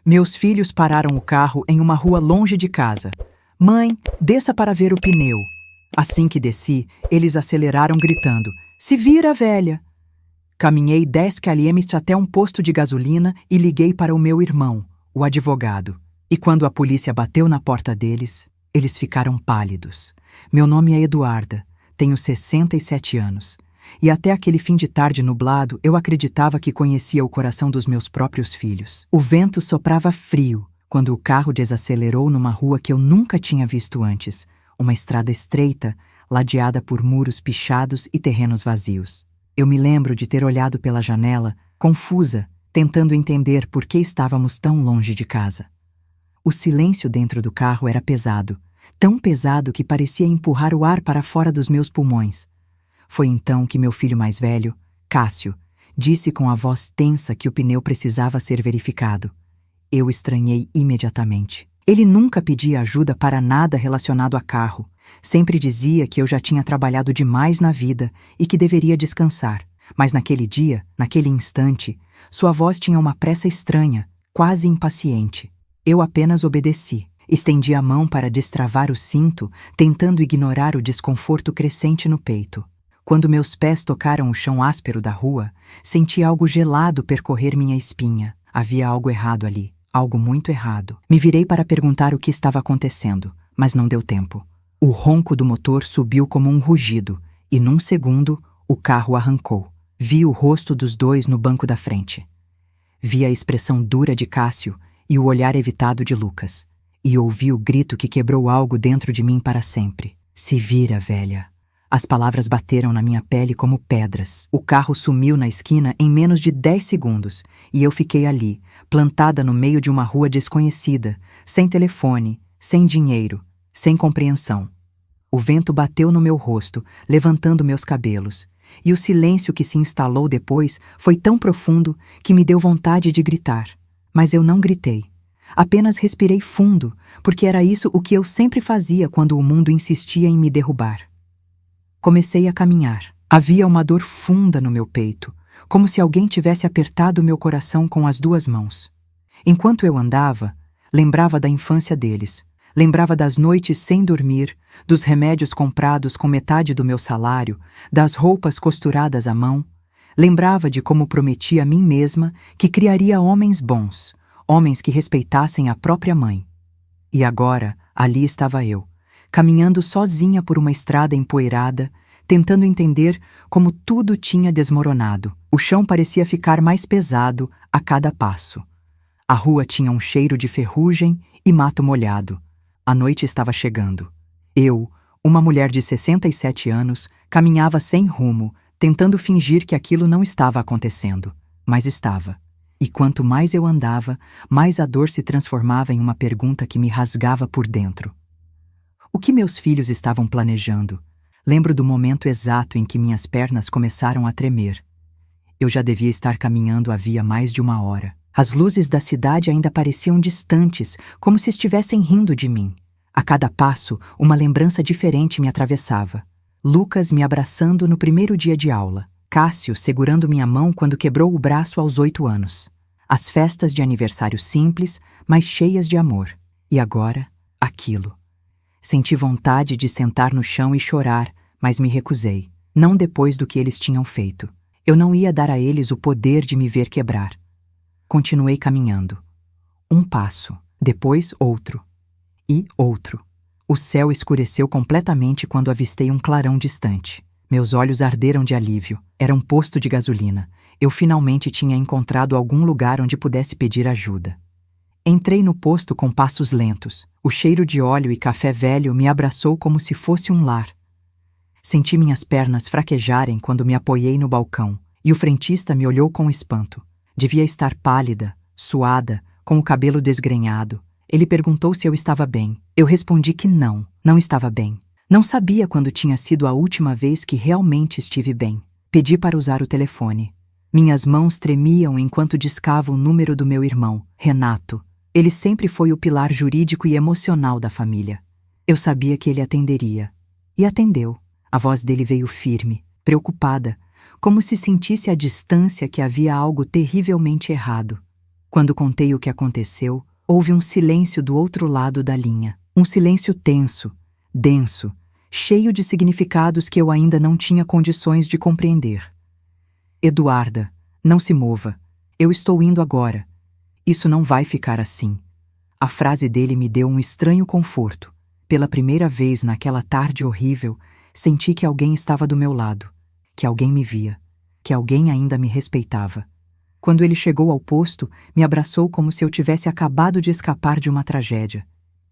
Meus filhos pararam o carro em uma rua longe de casa. Mãe, desça para ver o pneu. Assim que desci, eles aceleraram gritando: Se vira, velha! Caminhei 10 km até um posto de gasolina e liguei para o meu irmão, o advogado. E quando a polícia bateu na porta deles, eles ficaram pálidos. Meu nome é Eduarda, tenho 67 anos. E até aquele fim de tarde nublado, eu acreditava que conhecia o coração dos meus próprios filhos. O vento soprava frio quando o carro desacelerou numa rua que eu nunca tinha visto antes, uma estrada estreita, ladeada por muros pichados e terrenos vazios. Eu me lembro de ter olhado pela janela, confusa, tentando entender por que estávamos tão longe de casa. O silêncio dentro do carro era pesado, tão pesado que parecia empurrar o ar para fora dos meus pulmões. Foi então que meu filho mais velho, Cássio, disse com a voz tensa que o pneu precisava ser verificado. Eu estranhei imediatamente. Ele nunca pedia ajuda para nada relacionado a carro. Sempre dizia que eu já tinha trabalhado demais na vida e que deveria descansar. Mas naquele dia, naquele instante, sua voz tinha uma pressa estranha, quase impaciente. Eu apenas obedeci. Estendi a mão para destravar o cinto, tentando ignorar o desconforto crescente no peito. Quando meus pés tocaram o chão áspero da rua, senti algo gelado percorrer minha espinha. Havia algo errado ali, algo muito errado. Me virei para perguntar o que estava acontecendo, mas não deu tempo. O ronco do motor subiu como um rugido, e num segundo, o carro arrancou. Vi o rosto dos dois no banco da frente. Vi a expressão dura de Cássio e o olhar evitado de Lucas. E ouvi o grito que quebrou algo dentro de mim para sempre. Se vira, velha. As palavras bateram na minha pele como pedras. O carro sumiu na esquina em menos de 10 segundos e eu fiquei ali, plantada no meio de uma rua desconhecida, sem telefone, sem dinheiro, sem compreensão. O vento bateu no meu rosto, levantando meus cabelos, e o silêncio que se instalou depois foi tão profundo que me deu vontade de gritar. Mas eu não gritei. Apenas respirei fundo, porque era isso o que eu sempre fazia quando o mundo insistia em me derrubar. Comecei a caminhar. Havia uma dor funda no meu peito, como se alguém tivesse apertado meu coração com as 2 mãos. Enquanto eu andava, lembrava da infância deles, lembrava das noites sem dormir, dos remédios comprados com metade do meu salário, das roupas costuradas à mão. Lembrava de como prometi a mim mesma que criaria homens bons, homens que respeitassem a própria mãe. E agora, ali estava eu, caminhando sozinha por uma estrada empoeirada, tentando entender como tudo tinha desmoronado. O chão parecia ficar mais pesado a cada passo. A rua tinha um cheiro de ferrugem e mato molhado. A noite estava chegando. Eu, uma mulher de 67 anos, caminhava sem rumo, tentando fingir que aquilo não estava acontecendo. Mas estava. E quanto mais eu andava, mais a dor se transformava em uma pergunta que me rasgava por dentro. O que meus filhos estavam planejando? Lembro do momento exato em que minhas pernas começaram a tremer. Eu já devia estar caminhando havia mais de 1 hora. As luzes da cidade ainda pareciam distantes, como se estivessem rindo de mim. A cada passo, uma lembrança diferente me atravessava. Lucas me abraçando no primeiro dia de aula. Cássio segurando minha mão quando quebrou o braço aos 8 anos. As festas de aniversário simples, mas cheias de amor. E agora, aquilo. Senti vontade de sentar no chão e chorar, mas me recusei. Não depois do que eles tinham feito. Eu não ia dar a eles o poder de me ver quebrar. Continuei caminhando. Um passo, depois outro. E outro. O céu escureceu completamente quando avistei um clarão distante. Meus olhos arderam de alívio. Era um posto de gasolina. Eu finalmente tinha encontrado algum lugar onde pudesse pedir ajuda. Entrei no posto com passos lentos. O cheiro de óleo e café velho me abraçou como se fosse um lar. Senti minhas pernas fraquejarem quando me apoiei no balcão, e o frentista me olhou com espanto. Devia estar pálida, suada, com o cabelo desgrenhado. Ele perguntou se eu estava bem. Eu respondi que não estava bem. Não sabia quando tinha sido a última vez que realmente estive bem. Pedi para usar o telefone. Minhas mãos tremiam enquanto discava o número do meu irmão, Renato. Ele sempre foi o pilar jurídico e emocional da família. Eu sabia que ele atenderia. E atendeu. A voz dele veio firme, preocupada, como se sentisse à distância que havia algo terrivelmente errado. Quando contei o que aconteceu, houve um silêncio do outro lado da linha. Um silêncio tenso, denso, cheio de significados que eu ainda não tinha condições de compreender. Eduarda, não se mova. Eu estou indo agora. Isso não vai ficar assim. A frase dele me deu um estranho conforto. Pela primeira vez naquela tarde horrível, senti que alguém estava do meu lado, que alguém me via, que alguém ainda me respeitava. Quando ele chegou ao posto, me abraçou como se eu tivesse acabado de escapar de uma tragédia.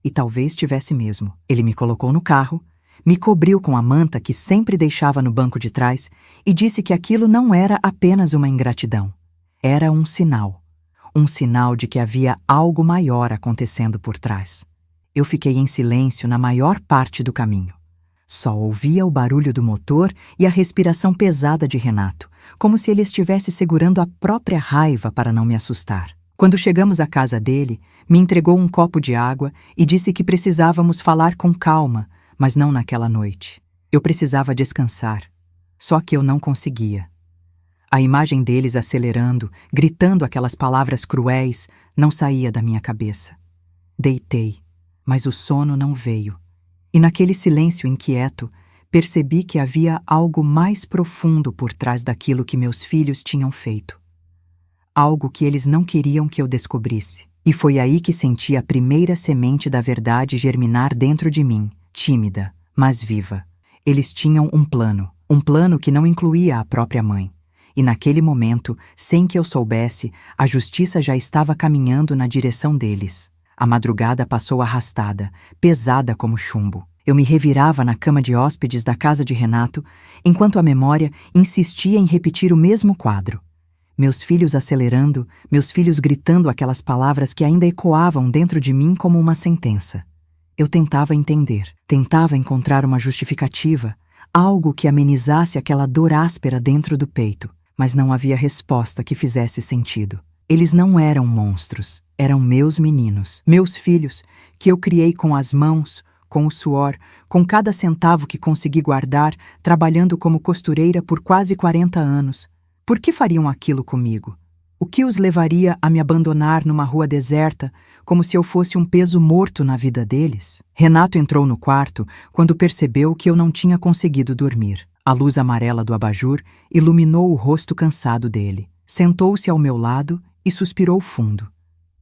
E talvez tivesse mesmo. Ele me colocou no carro, me cobriu com a manta que sempre deixava no banco de trás e disse que aquilo não era apenas uma ingratidão. Era um sinal. Um sinal de que havia algo maior acontecendo por trás. Eu fiquei em silêncio na maior parte do caminho. Só ouvia o barulho do motor e a respiração pesada de Renato, como se ele estivesse segurando a própria raiva para não me assustar. Quando chegamos à casa dele, me entregou um copo de água e disse que precisávamos falar com calma, mas não naquela noite. Eu precisava descansar, só que eu não conseguia. A imagem deles acelerando, gritando aquelas palavras cruéis, não saía da minha cabeça. Deitei, mas o sono não veio. E naquele silêncio inquieto, percebi que havia algo mais profundo por trás daquilo que meus filhos tinham feito. Algo que eles não queriam que eu descobrisse. E foi aí que senti a primeira semente da verdade germinar dentro de mim, tímida, mas viva. Eles tinham um plano que não incluía a própria mãe. E naquele momento, sem que eu soubesse, a justiça já estava caminhando na direção deles. A madrugada passou arrastada, pesada como chumbo. Eu me revirava na cama de hóspedes da casa de Renato, enquanto a memória insistia em repetir o mesmo quadro. Meus filhos acelerando, meus filhos gritando aquelas palavras que ainda ecoavam dentro de mim como uma sentença. Eu tentava entender, tentava encontrar uma justificativa, algo que amenizasse aquela dor áspera dentro do peito, mas não havia resposta que fizesse sentido. Eles não eram monstros, eram meus meninos, meus filhos, que eu criei com as mãos, com o suor, com cada centavo que consegui guardar, trabalhando como costureira por quase 40 anos. Por que fariam aquilo comigo? O que os levaria a me abandonar numa rua deserta, como se eu fosse um peso morto na vida deles? Renato entrou no quarto quando percebeu que eu não tinha conseguido dormir. A luz amarela do abajur iluminou o rosto cansado dele. Sentou-se ao meu lado e suspirou fundo.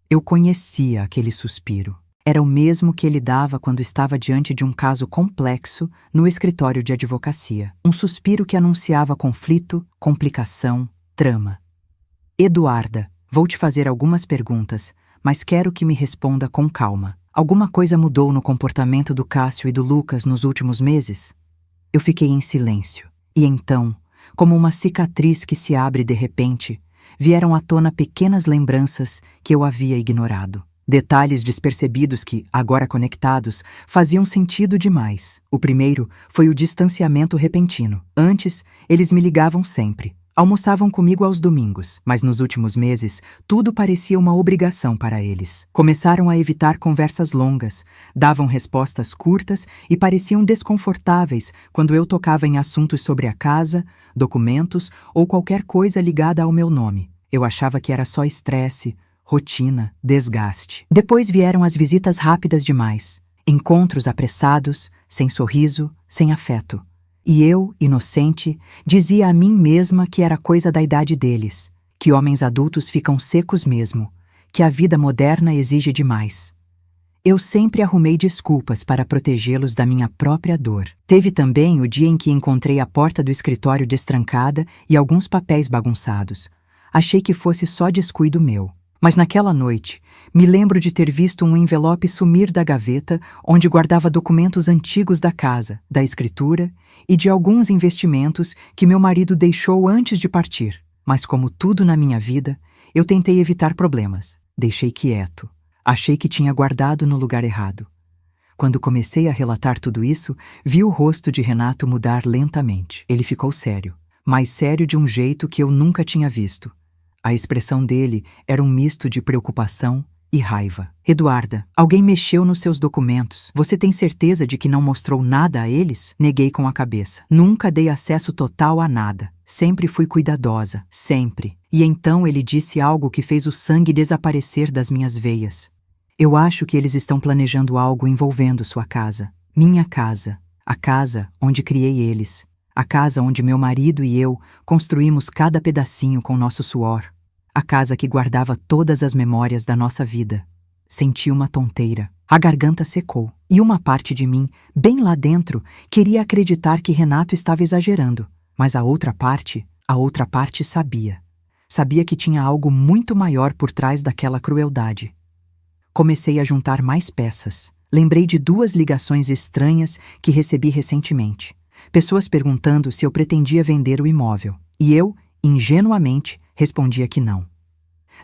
Eu conhecia aquele suspiro. Era o mesmo que ele dava quando estava diante de um caso complexo no escritório de advocacia. Um suspiro que anunciava conflito, complicação, trama. Eduarda, vou te fazer algumas perguntas, mas quero que me responda com calma. Alguma coisa mudou no comportamento do Cássio e do Lucas nos últimos meses? Eu fiquei em silêncio. E então, como uma cicatriz que se abre de repente, vieram à tona pequenas lembranças que eu havia ignorado. Detalhes despercebidos que, agora conectados, faziam sentido demais. O primeiro foi o distanciamento repentino. Antes, eles me ligavam sempre. Almoçavam comigo aos domingos, mas nos últimos meses, tudo parecia uma obrigação para eles. Começaram a evitar conversas longas, davam respostas curtas e pareciam desconfortáveis quando eu tocava em assuntos sobre a casa, documentos ou qualquer coisa ligada ao meu nome. Eu achava que era só estresse, rotina, desgaste. Depois vieram as visitas rápidas demais. Encontros apressados, sem sorriso, sem afeto. E eu, inocente, dizia a mim mesma que era coisa da idade deles, que homens adultos ficam secos mesmo, que a vida moderna exige demais. Eu sempre arrumei desculpas para protegê-los da minha própria dor. Teve também o dia em que encontrei a porta do escritório destrancada e alguns papéis bagunçados. Achei que fosse só descuido meu. Mas naquela noite, me lembro de ter visto um envelope sumir da gaveta onde guardava documentos antigos da casa, da escritura e de alguns investimentos que meu marido deixou antes de partir. Mas como tudo na minha vida, eu tentei evitar problemas. Deixei quieto. Achei que tinha guardado no lugar errado. Quando comecei a relatar tudo isso, vi o rosto de Renato mudar lentamente. Ele ficou sério, mas sério de um jeito que eu nunca tinha visto. A expressão dele era um misto de preocupação e raiva. Eduarda, alguém mexeu nos seus documentos. Você tem certeza de que não mostrou nada a eles? Neguei com a cabeça. Nunca dei acesso total a nada. Sempre fui cuidadosa, sempre. E então ele disse algo que fez o sangue desaparecer das minhas veias. Eu acho que eles estão planejando algo envolvendo sua casa. Minha casa. A casa onde criei eles. A casa onde meu marido e eu construímos cada pedacinho com nosso suor. A casa que guardava todas as memórias da nossa vida. Senti uma tonteira. A garganta secou. E uma parte de mim, bem lá dentro, queria acreditar que Renato estava exagerando. Mas a outra parte sabia. Sabia que tinha algo muito maior por trás daquela crueldade. Comecei a juntar mais peças. Lembrei de 2 ligações estranhas que recebi recentemente. Pessoas perguntando se eu pretendia vender o imóvel. E eu, ingenuamente, respondia que não.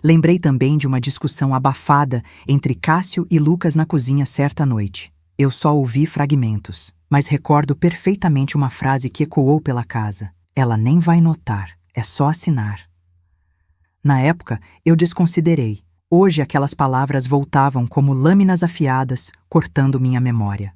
Lembrei também de uma discussão abafada entre Cássio e Lucas na cozinha certa noite. Eu só ouvi fragmentos, mas recordo perfeitamente uma frase que ecoou pela casa. Ela nem vai notar, é só assinar. Na época, eu desconsiderei. Hoje aquelas palavras voltavam como lâminas afiadas, cortando minha memória.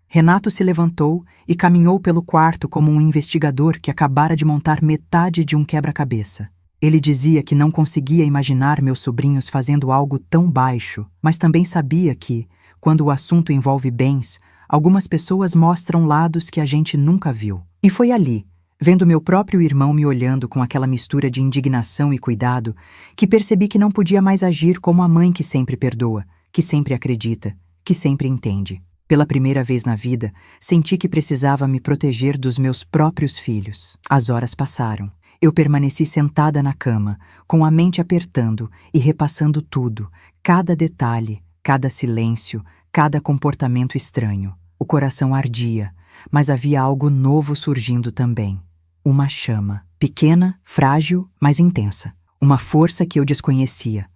Renato se levantou e caminhou pelo quarto como um investigador que acabara de montar metade de um quebra-cabeça. Ele dizia que não conseguia imaginar meus sobrinhos fazendo algo tão baixo, mas também sabia que, quando o assunto envolve bens, algumas pessoas mostram lados que a gente nunca viu. E foi ali, vendo meu próprio irmão me olhando com aquela mistura de indignação e cuidado, que percebi que não podia mais agir como a mãe que sempre perdoa, que sempre acredita, que sempre entende. Pela primeira vez na vida, senti que precisava me proteger dos meus próprios filhos. As horas passaram. Eu permaneci sentada na cama, com a mente apertando e repassando tudo, cada detalhe, cada silêncio, cada comportamento estranho. O coração ardia, mas havia algo novo surgindo também. Uma chama, pequena, frágil, mas intensa. Uma força que eu desconhecia.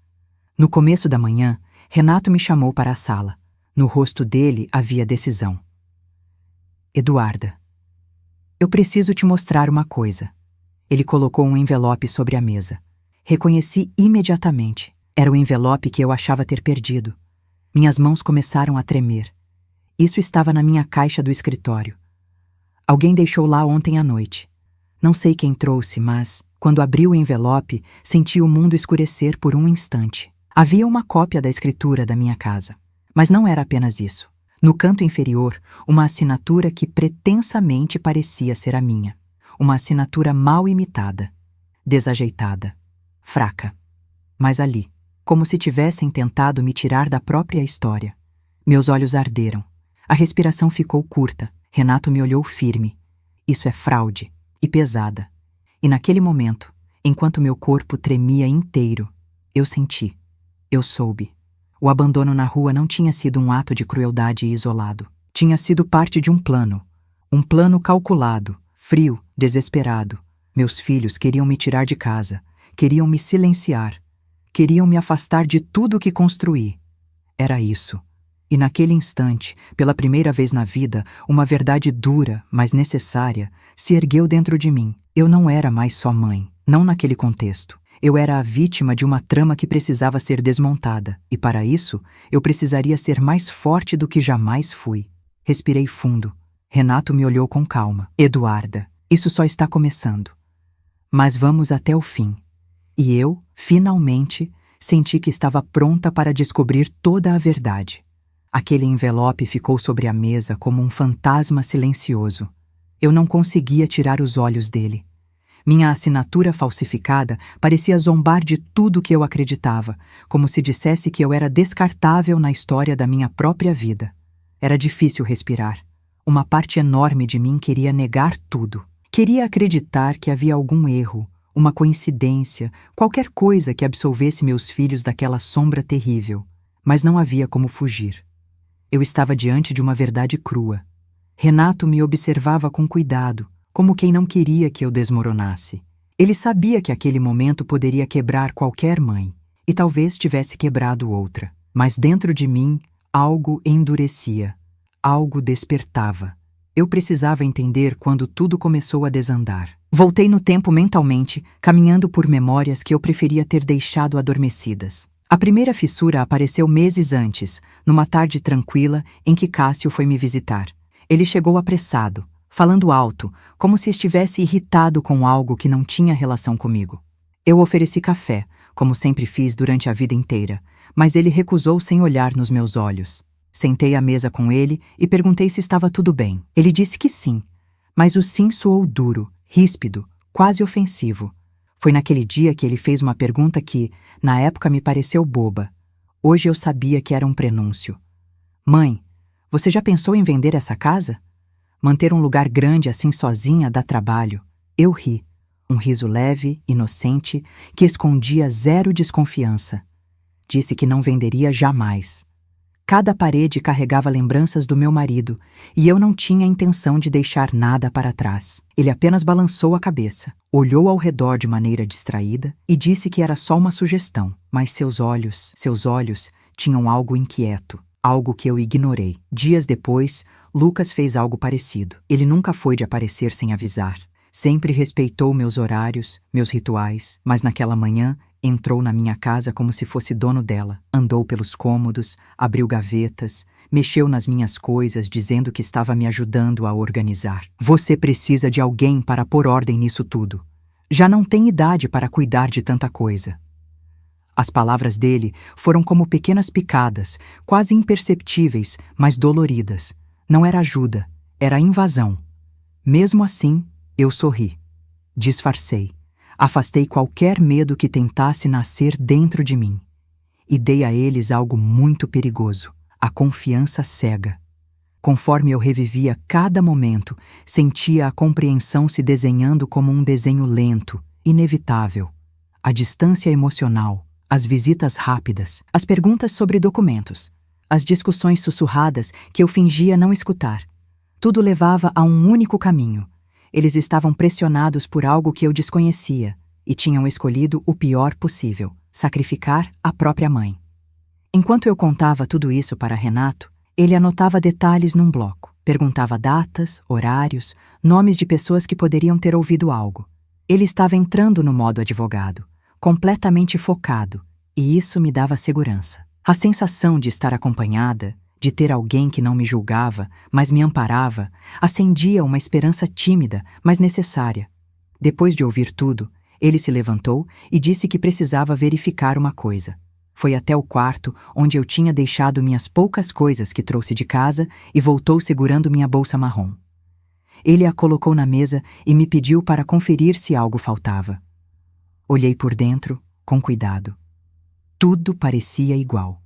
No começo da manhã, Renato me chamou para a sala. No rosto dele havia decisão. Eduarda, eu preciso te mostrar uma coisa. Ele colocou um envelope sobre a mesa. Reconheci imediatamente. Era o envelope que eu achava ter perdido. Minhas mãos começaram a tremer. Isso estava na minha caixa do escritório. Alguém deixou lá ontem à noite. Não sei quem trouxe, mas, quando abri o envelope, senti o mundo escurecer por um instante. Havia uma cópia da escritura da minha casa. Mas não era apenas isso. No canto inferior, uma assinatura que pretensamente parecia ser a minha. Uma assinatura mal imitada, desajeitada, fraca. Mas ali, como se tivessem tentado me tirar da própria história. Meus olhos arderam. A respiração ficou curta. Renato me olhou firme. Isso é fraude, e pesada. E naquele momento, enquanto meu corpo tremia inteiro, eu senti, eu soube. O abandono na rua não tinha sido um ato de crueldade isolado. Tinha sido parte de um plano calculado, frio, desesperado. Meus filhos queriam me tirar de casa, queriam me silenciar, queriam me afastar de tudo que construí. Era isso. E naquele instante, pela primeira vez na vida, uma verdade dura, mas necessária, se ergueu dentro de mim. Eu não era mais só mãe, não naquele contexto. Eu era a vítima de uma trama que precisava ser desmontada, e para isso, eu precisaria ser mais forte do que jamais fui. Respirei fundo. Renato me olhou com calma. Eduarda, isso só está começando. Mas vamos até o fim. E eu, finalmente, senti que estava pronta para descobrir toda a verdade. Aquele envelope ficou sobre a mesa como um fantasma silencioso. Eu não conseguia tirar os olhos dele. Minha assinatura falsificada parecia zombar de tudo que eu acreditava, como se dissesse que eu era descartável na história da minha própria vida. Era difícil respirar. Uma parte enorme de mim queria negar tudo. Queria acreditar que havia algum erro, uma coincidência, qualquer coisa que absolvesse meus filhos daquela sombra terrível. Mas não havia como fugir. Eu estava diante de uma verdade crua. Renato me observava com cuidado, como quem não queria que eu desmoronasse. Ele sabia que aquele momento poderia quebrar qualquer mãe, e talvez tivesse quebrado outra. Mas dentro de mim, algo endurecia, algo despertava. Eu precisava entender quando tudo começou a desandar. Voltei no tempo mentalmente, caminhando por memórias que eu preferia ter deixado adormecidas. A primeira fissura apareceu meses antes, numa tarde tranquila em que Cássio foi me visitar. Ele chegou apressado, falando alto, como se estivesse irritado com algo que não tinha relação comigo. Eu ofereci café, como sempre fiz durante a vida inteira, mas ele recusou sem olhar nos meus olhos. Sentei à mesa com ele e perguntei se estava tudo bem. Ele disse que sim, mas o sim soou duro, ríspido, quase ofensivo. Foi naquele dia que ele fez uma pergunta que, na época, me pareceu boba. Hoje eu sabia que era um prenúncio. Mãe, você já pensou em vender essa casa? Manter um lugar grande assim sozinha dá trabalho. Eu ri. Um riso leve, inocente, que escondia zero desconfiança. Disse que não venderia jamais. Cada parede carregava lembranças do meu marido, e eu não tinha intenção de deixar nada para trás. Ele apenas balançou a cabeça, olhou ao redor de maneira distraída e disse que era só uma sugestão, mas seus olhos tinham algo inquieto, algo que eu ignorei. Dias depois, Lucas fez algo parecido. Ele nunca foi de aparecer sem avisar. Sempre respeitou meus horários, meus rituais, mas naquela manhã entrou na minha casa como se fosse dono dela. Andou pelos cômodos, abriu gavetas, mexeu nas minhas coisas dizendo que estava me ajudando a organizar. Você precisa de alguém para pôr ordem nisso tudo. Já não tem idade para cuidar de tanta coisa. As palavras dele foram como pequenas picadas, quase imperceptíveis, mas doloridas. Não era ajuda, era invasão. Mesmo assim, eu sorri. Disfarcei. Afastei qualquer medo que tentasse nascer dentro de mim. E dei a eles algo muito perigoso, a confiança cega. Conforme eu revivia cada momento, sentia a compreensão se desenhando como um desenho lento, inevitável. A distância emocional, as visitas rápidas, as perguntas sobre documentos, as discussões sussurradas que eu fingia não escutar. Tudo levava a um único caminho. Eles estavam pressionados por algo que eu desconhecia e tinham escolhido o pior possível, sacrificar a própria mãe. Enquanto eu contava tudo isso para Renato, ele anotava detalhes num bloco, perguntava datas, horários, nomes de pessoas que poderiam ter ouvido algo. Ele estava entrando no modo advogado, completamente focado, e isso me dava segurança. A sensação de estar acompanhada, de ter alguém que não me julgava, mas me amparava, acendia uma esperança tímida, mas necessária. Depois de ouvir tudo, ele se levantou e disse que precisava verificar uma coisa. Foi até o quarto, onde eu tinha deixado minhas poucas coisas que trouxe de casa, e voltou segurando minha bolsa marrom. Ele a colocou na mesa e me pediu para conferir se algo faltava. Olhei por dentro, com cuidado. Tudo parecia igual.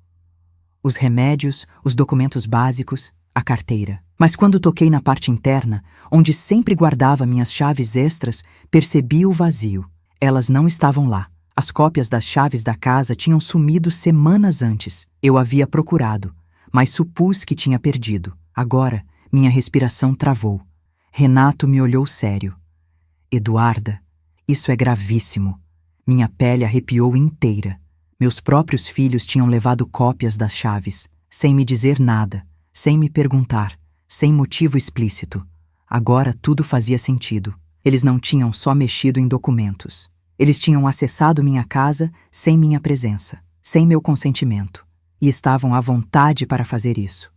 Os remédios, os documentos básicos, a carteira. Mas quando toquei na parte interna, onde sempre guardava minhas chaves extras, percebi o vazio. Elas não estavam lá. As cópias das chaves da casa tinham sumido semanas antes. Eu havia procurado, mas supus que tinha perdido. Agora, minha respiração travou. Renato me olhou sério. Eduarda, isso é gravíssimo. Minha pele arrepiou inteira. Meus próprios filhos tinham levado cópias das chaves, sem me dizer nada, sem me perguntar, sem motivo explícito. Agora tudo fazia sentido. Eles não tinham só mexido em documentos. Eles tinham acessado minha casa sem minha presença, sem meu consentimento, e estavam à vontade para fazer isso.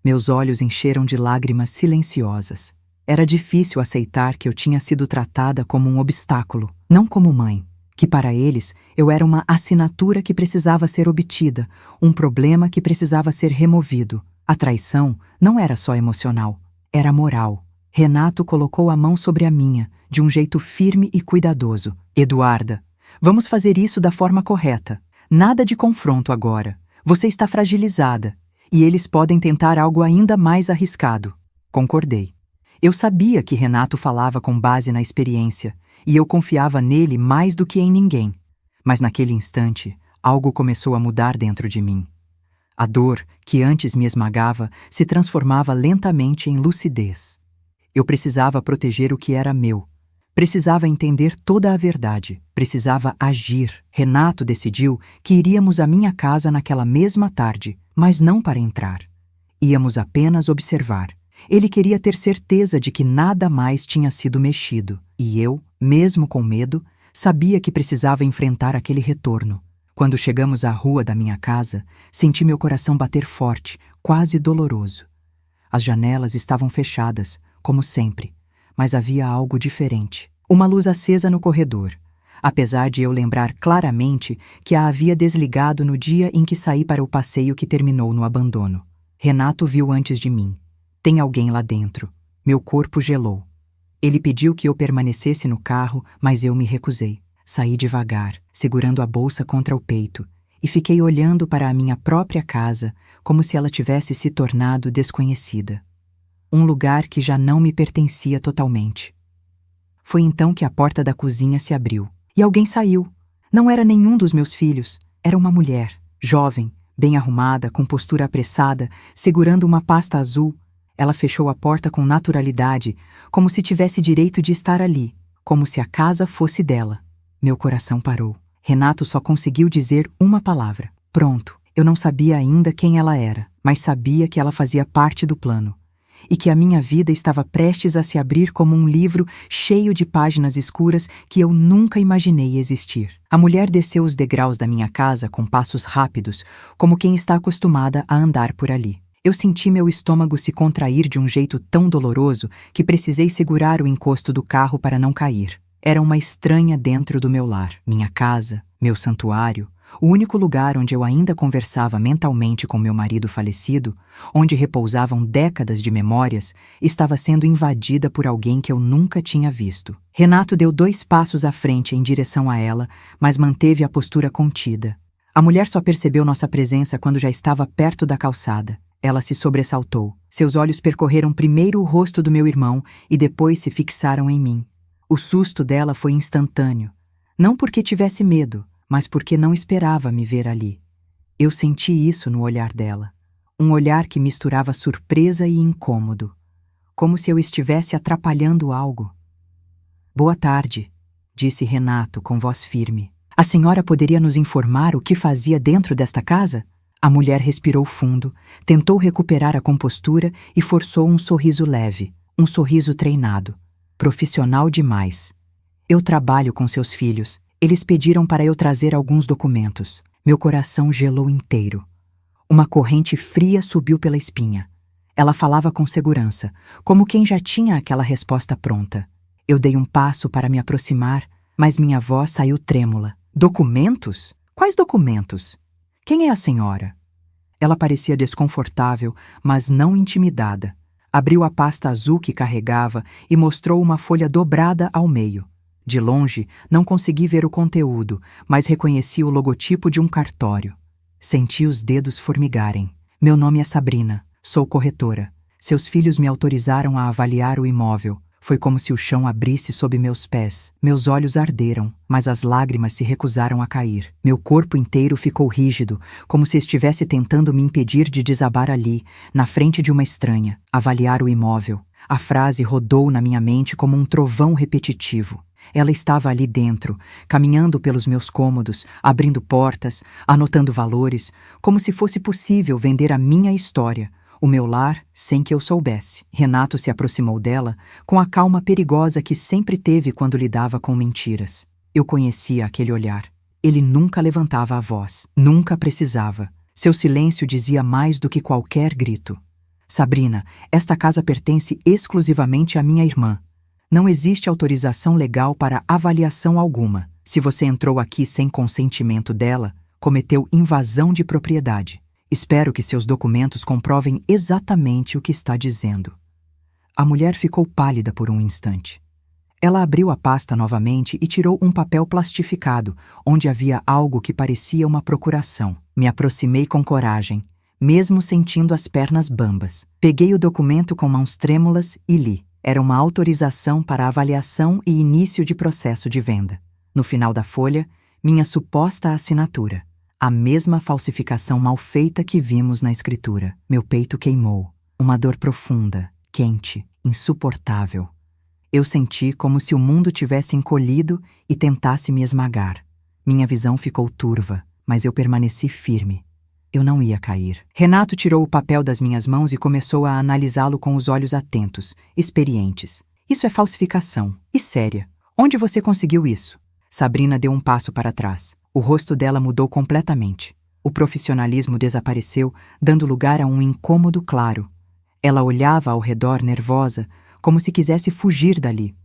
Meus olhos encheram de lágrimas silenciosas. Era difícil aceitar que eu tinha sido tratada como um obstáculo, não como mãe. Que para eles eu era uma assinatura que precisava ser obtida, um problema que precisava ser removido. A traição não era só emocional, era moral. Renato colocou a mão sobre a minha, de um jeito firme e cuidadoso. Eduarda, vamos fazer isso da forma correta. Nada de confronto agora. Você está fragilizada, e eles podem tentar algo ainda mais arriscado. Concordei. Eu sabia que Renato falava com base na experiência, e eu confiava nele mais do que em ninguém. Mas naquele instante, algo começou a mudar dentro de mim. A dor, que antes me esmagava, se transformava lentamente em lucidez. Eu precisava proteger o que era meu. Precisava entender toda a verdade. Precisava agir. Renato decidiu que iríamos à minha casa naquela mesma tarde, mas não para entrar. Íamos apenas observar. Ele queria ter certeza de que nada mais tinha sido mexido. E eu, mesmo com medo, sabia que precisava enfrentar aquele retorno. Quando chegamos à rua da minha casa, senti meu coração bater forte, quase doloroso. As janelas estavam fechadas, como sempre, mas havia algo diferente. Uma luz acesa no corredor, apesar de eu lembrar claramente que a havia desligado no dia em que saí para o passeio que terminou no abandono. Renato viu antes de mim. Tem alguém lá dentro. Meu corpo gelou. Ele pediu que eu permanecesse no carro, mas eu me recusei. Saí devagar, segurando a bolsa contra o peito, e fiquei olhando para a minha própria casa como se ela tivesse se tornado desconhecida. Um lugar que já não me pertencia totalmente. Foi então que a porta da cozinha se abriu, e alguém saiu. Não era nenhum dos meus filhos, era uma mulher, jovem, bem arrumada, com postura apressada, segurando uma pasta azul. Ela fechou a porta com naturalidade, como se tivesse direito de estar ali, como se a casa fosse dela. Meu coração parou. Renato só conseguiu dizer uma palavra. Pronto. Eu não sabia ainda quem ela era, mas sabia que ela fazia parte do plano, e que a minha vida estava prestes a se abrir como um livro cheio de páginas escuras que eu nunca imaginei existir. A mulher desceu os degraus da minha casa com passos rápidos, como quem está acostumada a andar por ali. Eu senti meu estômago se contrair de um jeito tão doloroso que precisei segurar o encosto do carro para não cair. Era uma estranha dentro do meu lar, minha casa, meu santuário, o único lugar onde eu ainda conversava mentalmente com meu marido falecido, onde repousavam décadas de memórias, estava sendo invadida por alguém que eu nunca tinha visto. Renato deu 2 passos à frente em direção a ela, mas manteve a postura contida. A mulher só percebeu nossa presença quando já estava perto da calçada. Ela se sobressaltou. Seus olhos percorreram primeiro o rosto do meu irmão e depois se fixaram em mim. O susto dela foi instantâneo. Não porque tivesse medo, mas porque não esperava me ver ali. Eu senti isso no olhar dela. Um olhar que misturava surpresa e incômodo, como se eu estivesse atrapalhando algo. "Boa tarde", disse Renato com voz firme. "A senhora poderia nos informar o que fazia dentro desta casa?" A mulher respirou fundo, tentou recuperar a compostura e forçou um sorriso leve, um sorriso treinado. Profissional demais. "Eu trabalho com seus filhos. Eles pediram para eu trazer alguns documentos." Meu coração gelou inteiro. Uma corrente fria subiu pela espinha. Ela falava com segurança, como quem já tinha aquela resposta pronta. Eu dei um passo para me aproximar, mas minha voz saiu trêmula. "Documentos? Quais documentos? Quem é a senhora?" Ela parecia desconfortável, mas não intimidada. Abriu a pasta azul que carregava e mostrou uma folha dobrada ao meio. De longe, não consegui ver o conteúdo, mas reconheci o logotipo de um cartório. Senti os dedos formigarem. "Meu nome é Sabrina. Sou corretora. Seus filhos me autorizaram a avaliar o imóvel. Foi como se o chão abrisse sob meus pés. Meus olhos arderam, mas as lágrimas se recusaram a cair. Meu corpo inteiro ficou rígido, como se estivesse tentando me impedir de desabar ali, na frente de uma estranha. Avaliar o imóvel. A frase rodou na minha mente como um trovão repetitivo. Ela estava ali dentro, caminhando pelos meus cômodos, abrindo portas, anotando valores, como se fosse possível vender a minha história, o meu lar, sem que eu soubesse. Renato se aproximou dela com a calma perigosa que sempre teve quando lidava com mentiras. Eu conhecia aquele olhar. Ele nunca levantava a voz, nunca precisava. Seu silêncio dizia mais do que qualquer grito. "Sabrina, esta casa pertence exclusivamente à minha irmã. Não existe autorização legal para avaliação alguma. Se você entrou aqui sem consentimento dela, cometeu invasão de propriedade. Espero que seus documentos comprovem exatamente o que está dizendo." A mulher ficou pálida por um instante. Ela abriu a pasta novamente e tirou um papel plastificado, onde havia algo que parecia uma procuração. Me aproximei com coragem, mesmo sentindo as pernas bambas. Peguei o documento com mãos trêmulas e li. Era uma autorização para avaliação e início de processo de venda. No final da folha, minha suposta assinatura. A mesma falsificação mal feita que vimos na escritura. Meu peito queimou. Uma dor profunda, quente, insuportável. Eu senti como se o mundo tivesse encolhido e tentasse me esmagar. Minha visão ficou turva, mas eu permaneci firme. Eu não ia cair. Renato tirou o papel das minhas mãos e começou a analisá-lo com os olhos atentos, experientes. "Isso é falsificação. E séria. Onde você conseguiu isso?" Sabrina deu um passo para trás. O rosto dela mudou completamente. O profissionalismo desapareceu, dando lugar a um incômodo claro. Ela olhava ao redor nervosa, como se quisesse fugir dali.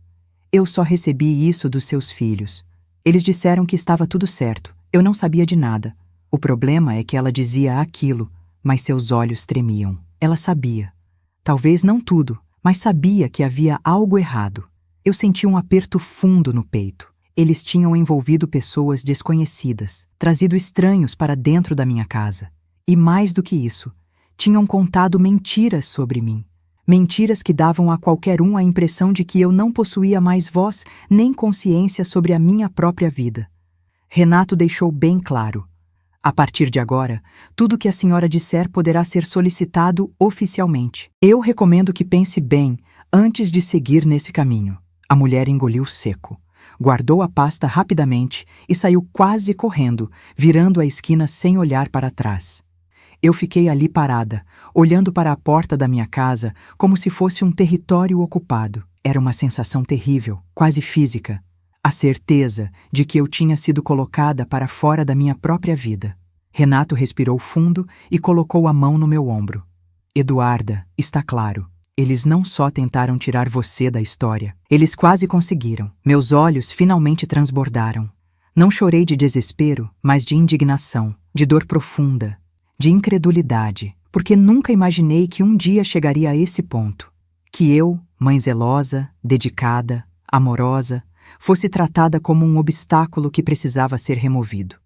Eu só recebi isso dos seus filhos. Eles disseram que estava tudo certo. Eu não sabia de nada. O problema é que ela dizia aquilo, mas seus olhos tremiam. Ela sabia. Talvez não tudo, mas sabia que havia algo errado. Eu senti um aperto fundo no peito. Eles tinham envolvido pessoas desconhecidas, trazido estranhos para dentro da minha casa. E mais do que isso, tinham contado mentiras sobre mim. Mentiras que davam a qualquer um a impressão de que eu não possuía mais voz nem consciência sobre a minha própria vida. Renato deixou bem claro: a partir de agora, tudo que a senhora disser poderá ser solicitado oficialmente. Eu recomendo que pense bem antes de seguir nesse caminho. A mulher engoliu seco, guardou a pasta rapidamente e saiu quase correndo, virando a esquina sem olhar para trás. Eu fiquei ali parada, olhando para a porta da minha casa como se fosse um território ocupado. Era uma sensação terrível, quase física. A certeza de que eu tinha sido colocada para fora da minha própria vida. Renato respirou fundo e colocou a mão no meu ombro. Eduarda, está claro. Eles não só tentaram tirar você da história, eles quase conseguiram. Meus olhos finalmente transbordaram. Não chorei de desespero, mas de indignação, de dor profunda, de incredulidade, porque nunca imaginei que um dia chegaria a esse ponto. Que eu, mãe zelosa, dedicada, amorosa, fosse tratada como um obstáculo que precisava ser removido.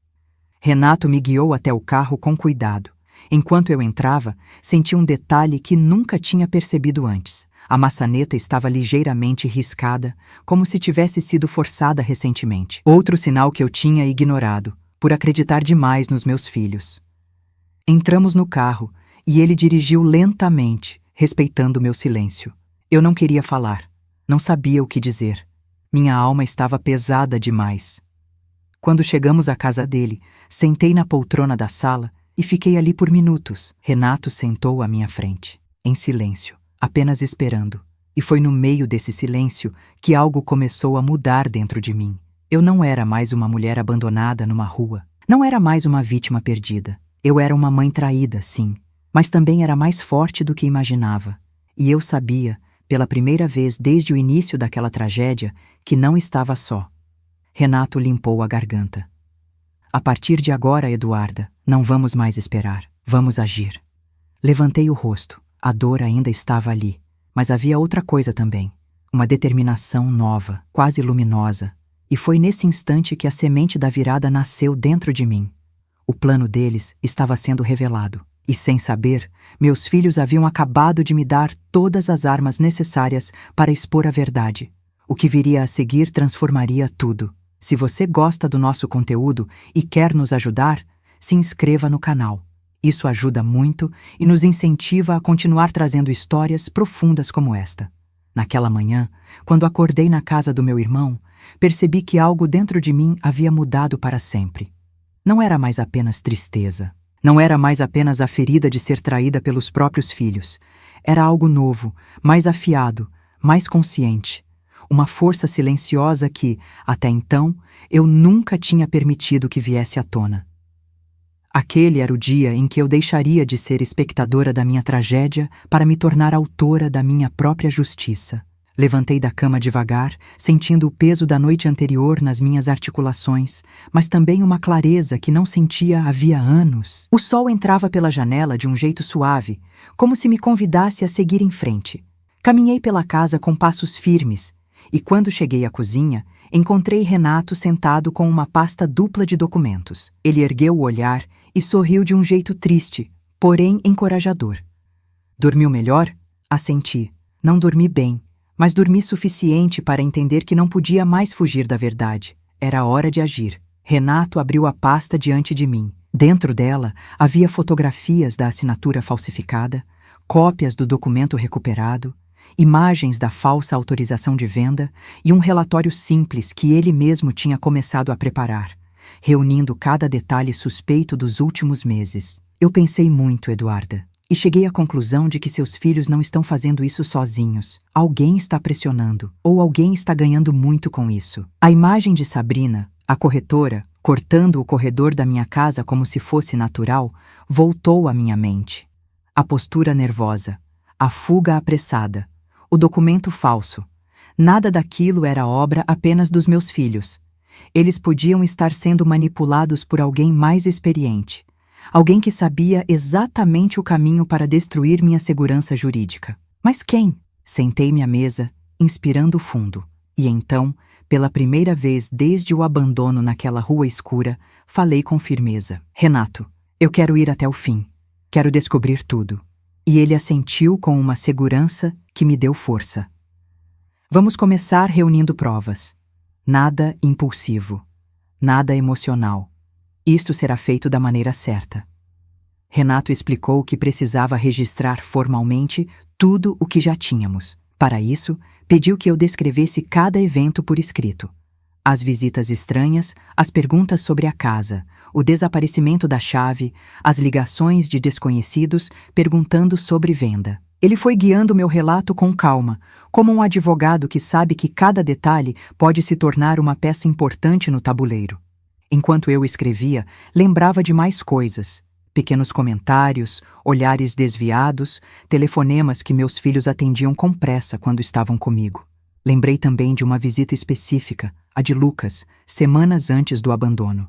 Renato me guiou até o carro com cuidado. Enquanto eu entrava, senti um detalhe que nunca tinha percebido antes. A maçaneta estava ligeiramente riscada, como se tivesse sido forçada recentemente. Outro sinal que eu tinha ignorado, por acreditar demais nos meus filhos. Entramos no carro e ele dirigiu lentamente, respeitando meu silêncio. Eu não queria falar, não sabia o que dizer. Minha alma estava pesada demais. Quando chegamos à casa dele, sentei na poltrona da sala e fiquei ali por minutos. Renato sentou à minha frente, em silêncio, apenas esperando. E foi no meio desse silêncio que algo começou a mudar dentro de mim. Eu não era mais uma mulher abandonada numa rua. Não era mais uma vítima perdida. Eu era uma mãe traída, sim, mas também era mais forte do que imaginava. E eu sabia, pela primeira vez desde o início daquela tragédia, que não estava só. Renato limpou a garganta. A partir de agora, Eduarda, não vamos mais esperar. Vamos agir. Levantei o rosto. A dor ainda estava ali. Mas havia outra coisa também. Uma determinação nova, quase luminosa. E foi nesse instante que a semente da virada nasceu dentro de mim. O plano deles estava sendo revelado. E sem saber, meus filhos haviam acabado de me dar todas as armas necessárias para expor a verdade. O que viria a seguir transformaria tudo. Se você gosta do nosso conteúdo e quer nos ajudar, se inscreva no canal. Isso ajuda muito e nos incentiva a continuar trazendo histórias profundas como esta. Naquela manhã, quando acordei na casa do meu irmão, percebi que algo dentro de mim havia mudado para sempre. Não era mais apenas tristeza. Não era mais apenas a ferida de ser traída pelos próprios filhos. Era algo novo, mais afiado, mais consciente. Uma força silenciosa que, até então, eu nunca tinha permitido que viesse à tona. Aquele era o dia em que eu deixaria de ser espectadora da minha tragédia para me tornar autora da minha própria justiça. Levantei da cama devagar, sentindo o peso da noite anterior nas minhas articulações, mas também uma clareza que não sentia havia anos. O sol entrava pela janela de um jeito suave, como se me convidasse a seguir em frente. Caminhei pela casa com passos firmes, e quando cheguei à cozinha, encontrei Renato sentado com uma pasta dupla de documentos. Ele ergueu o olhar e sorriu de um jeito triste, porém encorajador. Dormiu melhor? Assenti. Não dormi bem, mas dormi suficiente para entender que não podia mais fugir da verdade. Era hora de agir. Renato abriu a pasta diante de mim. Dentro dela havia fotografias da assinatura falsificada, cópias do documento recuperado, imagens da falsa autorização de venda e um relatório simples que ele mesmo tinha começado a preparar, reunindo cada detalhe suspeito dos últimos meses. Eu pensei muito, Eduarda, e cheguei à conclusão de que seus filhos não estão fazendo isso sozinhos. Alguém está pressionando, ou alguém está ganhando muito com isso. A imagem de Sabrina, a corretora, cortando o corredor da minha casa como se fosse natural, voltou à minha mente. A postura nervosa, a fuga apressada, o documento falso. Nada daquilo era obra apenas dos meus filhos. Eles podiam estar sendo manipulados por alguém mais experiente. Alguém que sabia exatamente o caminho para destruir minha segurança jurídica. Mas quem? Sentei-me à mesa, inspirando fundo. E então, pela primeira vez desde o abandono naquela rua escura, falei com firmeza. Renato, eu quero ir até o fim. Quero descobrir tudo. E ele assentiu com uma segurança que me deu força. Vamos começar reunindo provas. Nada impulsivo. Nada emocional. Isto será feito da maneira certa. Renato explicou que precisava registrar formalmente tudo o que já tínhamos. Para isso, pediu que eu descrevesse cada evento por escrito. As visitas estranhas, as perguntas sobre a casa, o desaparecimento da chave, as ligações de desconhecidos perguntando sobre venda. Ele foi guiando meu relato com calma, como um advogado que sabe que cada detalhe pode se tornar uma peça importante no tabuleiro. Enquanto eu escrevia, lembrava de mais coisas. Pequenos comentários, olhares desviados, telefonemas que meus filhos atendiam com pressa quando estavam comigo. Lembrei também de uma visita específica, a de Lucas, semanas antes do abandono.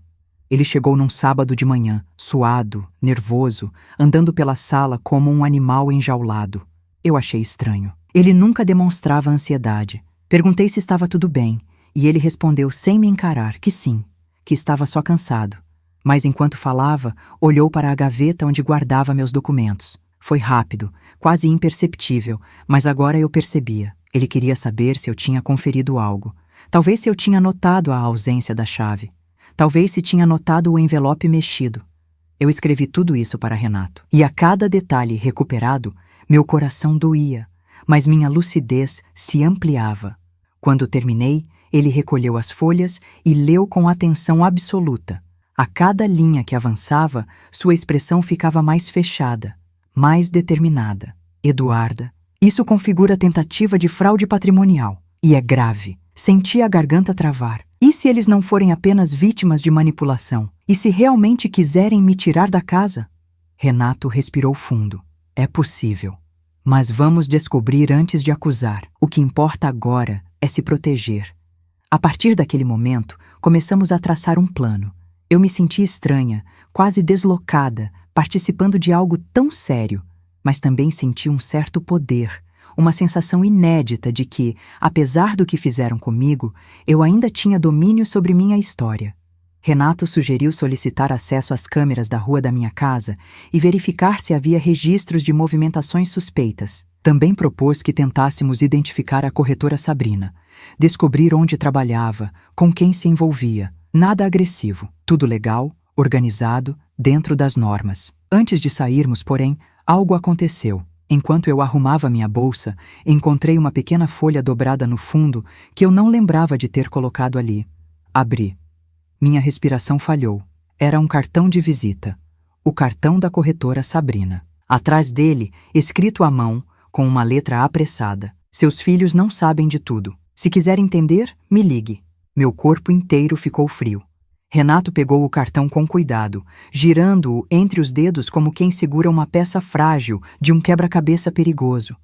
Ele chegou num sábado de manhã, suado, nervoso, andando pela sala como um animal enjaulado. Eu achei estranho. Ele nunca demonstrava ansiedade. Perguntei se estava tudo bem, e ele respondeu sem me encarar que sim, que estava só cansado. Mas enquanto falava, olhou para a gaveta onde guardava meus documentos. Foi rápido, quase imperceptível, mas agora eu percebia. Ele queria saber se eu tinha conferido algo. Talvez se eu tinha notado a ausência da chave. Talvez se tinha notado o envelope mexido. Eu escrevi tudo isso para Renato. E a cada detalhe recuperado, meu coração doía, mas minha lucidez se ampliava. Quando terminei, ele recolheu as folhas e leu com atenção absoluta. A cada linha que avançava, sua expressão ficava mais fechada, mais determinada. Eduarda, isso configura tentativa de fraude patrimonial. E é grave. Senti a garganta travar. E se eles não forem apenas vítimas de manipulação? E se realmente quiserem me tirar da casa? Renato respirou fundo. É possível. Mas vamos descobrir antes de acusar. O que importa agora é se proteger. A partir daquele momento, começamos a traçar um plano. Eu me senti estranha, quase deslocada, participando de algo tão sério, mas também senti um certo poder, uma sensação inédita de que, apesar do que fizeram comigo, eu ainda tinha domínio sobre minha história. Renato sugeriu solicitar acesso às câmeras da rua da minha casa e verificar se havia registros de movimentações suspeitas. Também propôs que tentássemos identificar a corretora Sabrina, descobrir onde trabalhava, com quem se envolvia. Nada agressivo, tudo legal, organizado, dentro das normas. Antes de sairmos, porém, algo aconteceu. Enquanto eu arrumava minha bolsa, encontrei uma pequena folha dobrada no fundo que eu não lembrava de ter colocado ali. Abri. Minha respiração falhou. Era um cartão de visita. O cartão da corretora Sabrina. Atrás dele, escrito à mão, com uma letra apressada. Seus filhos não sabem de tudo. Se quiser entender, me ligue. Meu corpo inteiro ficou frio. Renato pegou o cartão com cuidado, girando-o entre os dedos como quem segura uma peça frágil de um quebra-cabeça perigoso.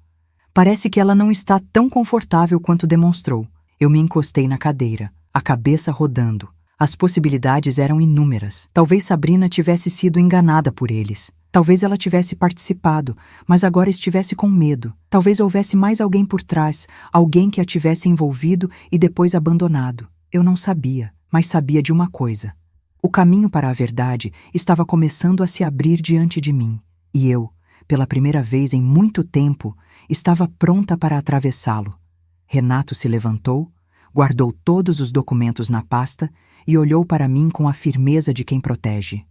Parece que ela não está tão confortável quanto demonstrou. Eu me encostei na cadeira, a cabeça rodando. As possibilidades eram inúmeras. Talvez Sabrina tivesse sido enganada por eles. Talvez ela tivesse participado, mas agora estivesse com medo. Talvez houvesse mais alguém por trás, alguém que a tivesse envolvido e depois abandonado. Eu não sabia, mas sabia de uma coisa. O caminho para a verdade estava começando a se abrir diante de mim, e eu, pela primeira vez em muito tempo, estava pronta para atravessá-lo. Renato se levantou, guardou todos os documentos na pasta e olhou para mim com a firmeza de quem protege.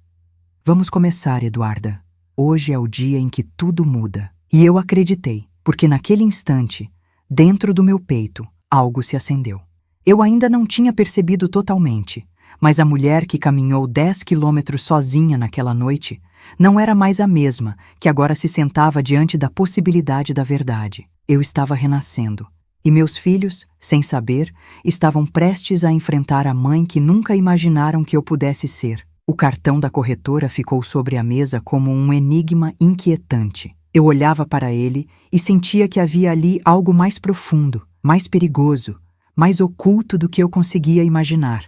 Vamos começar, Eduarda. Hoje é o dia em que tudo muda. E eu acreditei, porque naquele instante, dentro do meu peito, algo se acendeu. Eu ainda não tinha percebido totalmente, mas a mulher que caminhou 10 quilômetros sozinha naquela noite não era mais a mesma que agora se sentava diante da possibilidade da verdade. Eu estava renascendo, e meus filhos, sem saber, estavam prestes a enfrentar a mãe que nunca imaginaram que eu pudesse ser. O cartão da corretora ficou sobre a mesa como um enigma inquietante. Eu olhava para ele e sentia que havia ali algo mais profundo, mais perigoso, mais oculto do que eu conseguia imaginar.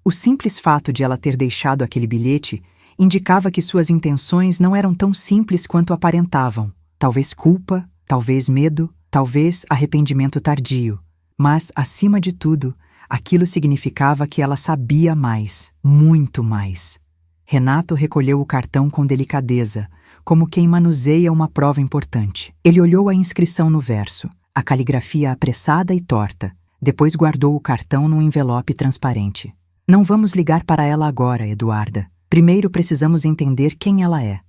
O simples fato de ela ter deixado aquele bilhete indicava que suas intenções não eram tão simples quanto aparentavam. Talvez culpa, talvez medo, talvez arrependimento tardio. Mas, acima de tudo, aquilo significava que ela sabia mais, muito mais. Renato recolheu o cartão com delicadeza, como quem manuseia uma prova importante. Ele olhou a inscrição no verso, a caligrafia apressada e torta. Depois guardou o cartão num envelope transparente. Não vamos ligar para ela agora, Eduarda. Primeiro precisamos entender quem ela é.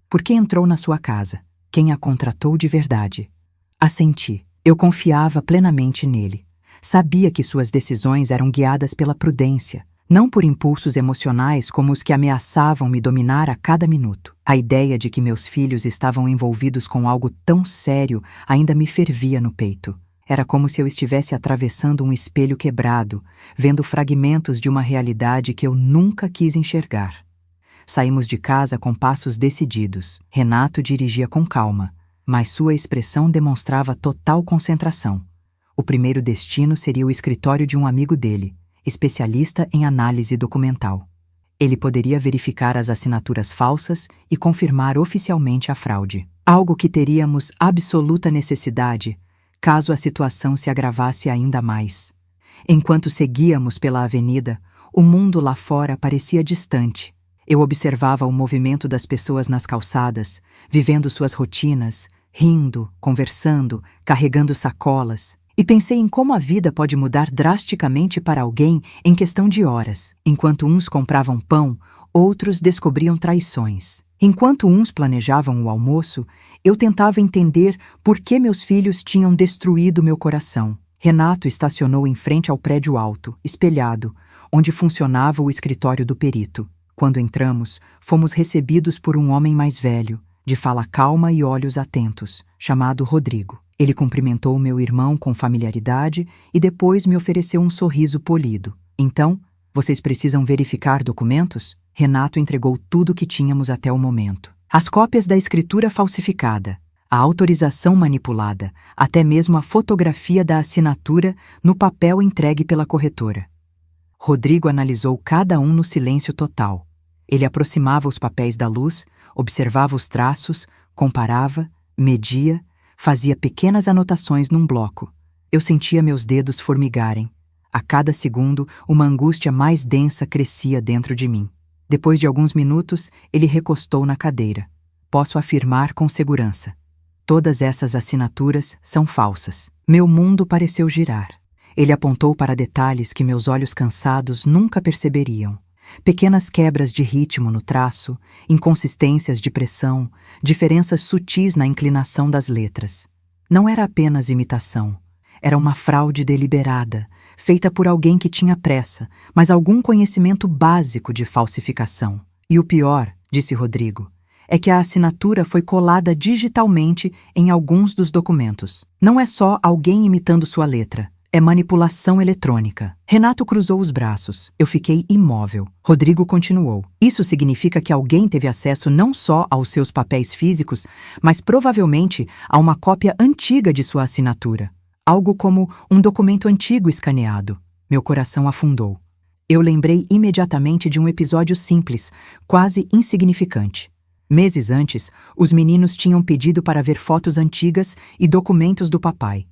Por que entrou na sua casa? Quem a contratou de verdade? Assenti. Eu confiava plenamente nele. Sabia que suas decisões eram guiadas pela prudência, não por impulsos emocionais como os que ameaçavam me dominar a cada minuto. A ideia de que meus filhos estavam envolvidos com algo tão sério ainda me fervia no peito. Era como se eu estivesse atravessando um espelho quebrado, vendo fragmentos de uma realidade que eu nunca quis enxergar. Saímos de casa com passos decididos. Renato dirigia com calma, mas sua expressão demonstrava total concentração. O primeiro destino seria o escritório de um amigo dele, especialista em análise documental. Ele poderia verificar as assinaturas falsas e confirmar oficialmente a fraude. Algo que teríamos absoluta necessidade caso a situação se agravasse ainda mais. Enquanto seguíamos pela avenida, o mundo lá fora parecia distante. Eu observava o movimento das pessoas nas calçadas, vivendo suas rotinas, rindo, conversando, carregando sacolas, e pensei em como a vida pode mudar drasticamente para alguém em questão de horas. Enquanto uns compravam pão, outros descobriam traições. Enquanto uns planejavam o almoço, eu tentava entender por que meus filhos tinham destruído meu coração. Renato estacionou em frente ao prédio alto, espelhado, onde funcionava o escritório do perito. Quando entramos, fomos recebidos por um homem mais velho, de fala calma e olhos atentos, chamado Rodrigo. Ele cumprimentou meu irmão com familiaridade e depois me ofereceu um sorriso polido. Então, vocês precisam verificar documentos? Renato entregou tudo o que tínhamos até o momento. As cópias da escritura falsificada, a autorização manipulada, até mesmo a fotografia da assinatura no papel entregue pela corretora. Rodrigo analisou cada um no silêncio total. Ele aproximava os papéis da luz, observava os traços, comparava, media, fazia pequenas anotações num bloco. Eu sentia meus dedos formigarem. A cada segundo, uma angústia mais densa crescia dentro de mim. Depois de alguns minutos, ele recostou na cadeira. Posso afirmar com segurança. Todas essas assinaturas são falsas. Meu mundo pareceu girar. Ele apontou para detalhes que meus olhos cansados nunca perceberiam. Pequenas quebras de ritmo no traço, inconsistências de pressão, diferenças sutis na inclinação das letras. Não era apenas imitação. Era uma fraude deliberada, feita por alguém que tinha pressa, mas algum conhecimento básico de falsificação. E o pior, disse Rodrigo, é que a assinatura foi colada digitalmente em alguns dos documentos. Não é só alguém imitando sua letra. É manipulação eletrônica. Renato cruzou os braços. Eu fiquei imóvel. Rodrigo continuou. Isso significa que alguém teve acesso não só aos seus papéis físicos, mas provavelmente a uma cópia antiga de sua assinatura. Algo como um documento antigo escaneado. Meu coração afundou. Eu lembrei imediatamente de um episódio simples, quase insignificante. Meses antes, os meninos tinham pedido para ver fotos antigas e documentos do papai.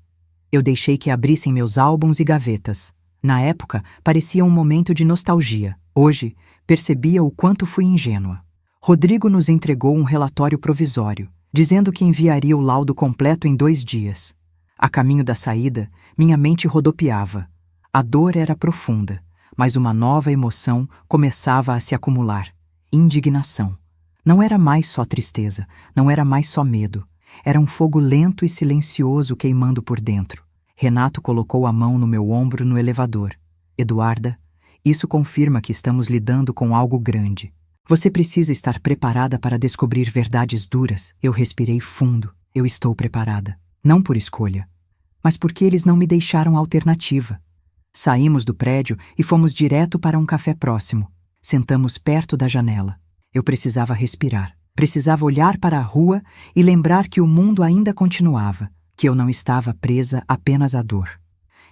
Eu deixei que abrissem meus álbuns e gavetas. Na época, parecia um momento de nostalgia. Hoje, percebia o quanto fui ingênua. Rodrigo nos entregou um relatório provisório, dizendo que enviaria o laudo completo em 2 dias. A caminho da saída, minha mente rodopiava. A dor era profunda, mas uma nova emoção começava a se acumular. Indignação. Não era mais só tristeza, não era mais só medo. Era um fogo lento e silencioso queimando por dentro. Renato colocou a mão no meu ombro no elevador. Eduarda, isso confirma que estamos lidando com algo grande. Você precisa estar preparada para descobrir verdades duras. Eu respirei fundo. Eu estou preparada. Não por escolha, mas porque eles não me deixaram alternativa. Saímos do prédio e fomos direto para um café próximo. Sentamos perto da janela. Eu precisava respirar. Precisava olhar para a rua e lembrar que o mundo ainda continuava, que eu não estava presa apenas à dor.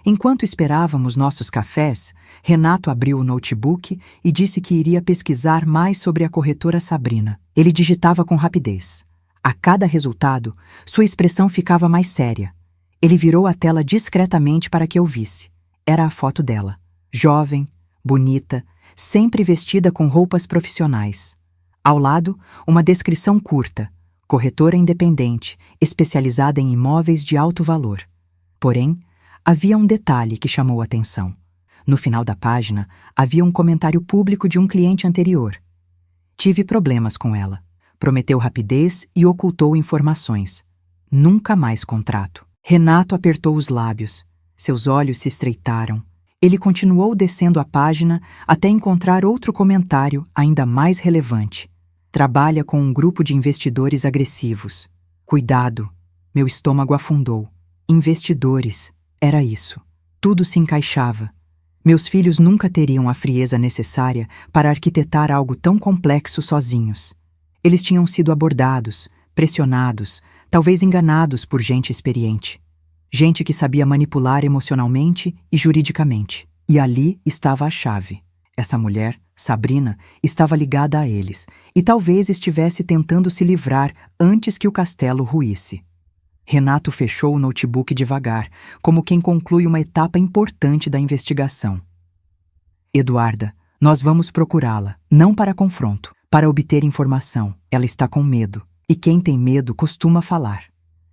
Enquanto esperávamos nossos cafés, Renato abriu o notebook e disse que iria pesquisar mais sobre a corretora Sabrina. Ele digitava com rapidez. A cada resultado, sua expressão ficava mais séria. Ele virou a tela discretamente para que eu visse. Era a foto dela. Jovem, bonita, sempre vestida com roupas profissionais. Ao lado, uma descrição curta. Corretora independente, especializada em imóveis de alto valor. Porém, havia um detalhe que chamou a atenção. No final da página, havia um comentário público de um cliente anterior. Tive problemas com ela. Prometeu rapidez e ocultou informações. Nunca mais contrato. Renato apertou os lábios. Seus olhos se estreitaram. Ele continuou descendo a página até encontrar outro comentário ainda mais relevante. Trabalha com um grupo de investidores agressivos. Cuidado. Meu estômago afundou. Investidores. Era isso. Tudo se encaixava. Meus filhos nunca teriam a frieza necessária para arquitetar algo tão complexo sozinhos. Eles tinham sido abordados, pressionados, talvez enganados por gente experiente. Gente que sabia manipular emocionalmente e juridicamente. E ali estava a chave. Essa mulher, Sabrina, estava ligada a eles e talvez estivesse tentando se livrar antes que o castelo ruísse. Renato fechou o notebook devagar, como quem conclui uma etapa importante da investigação. Eduarda, nós vamos procurá-la, não para confronto, para obter informação. Ela está com medo, e quem tem medo costuma falar.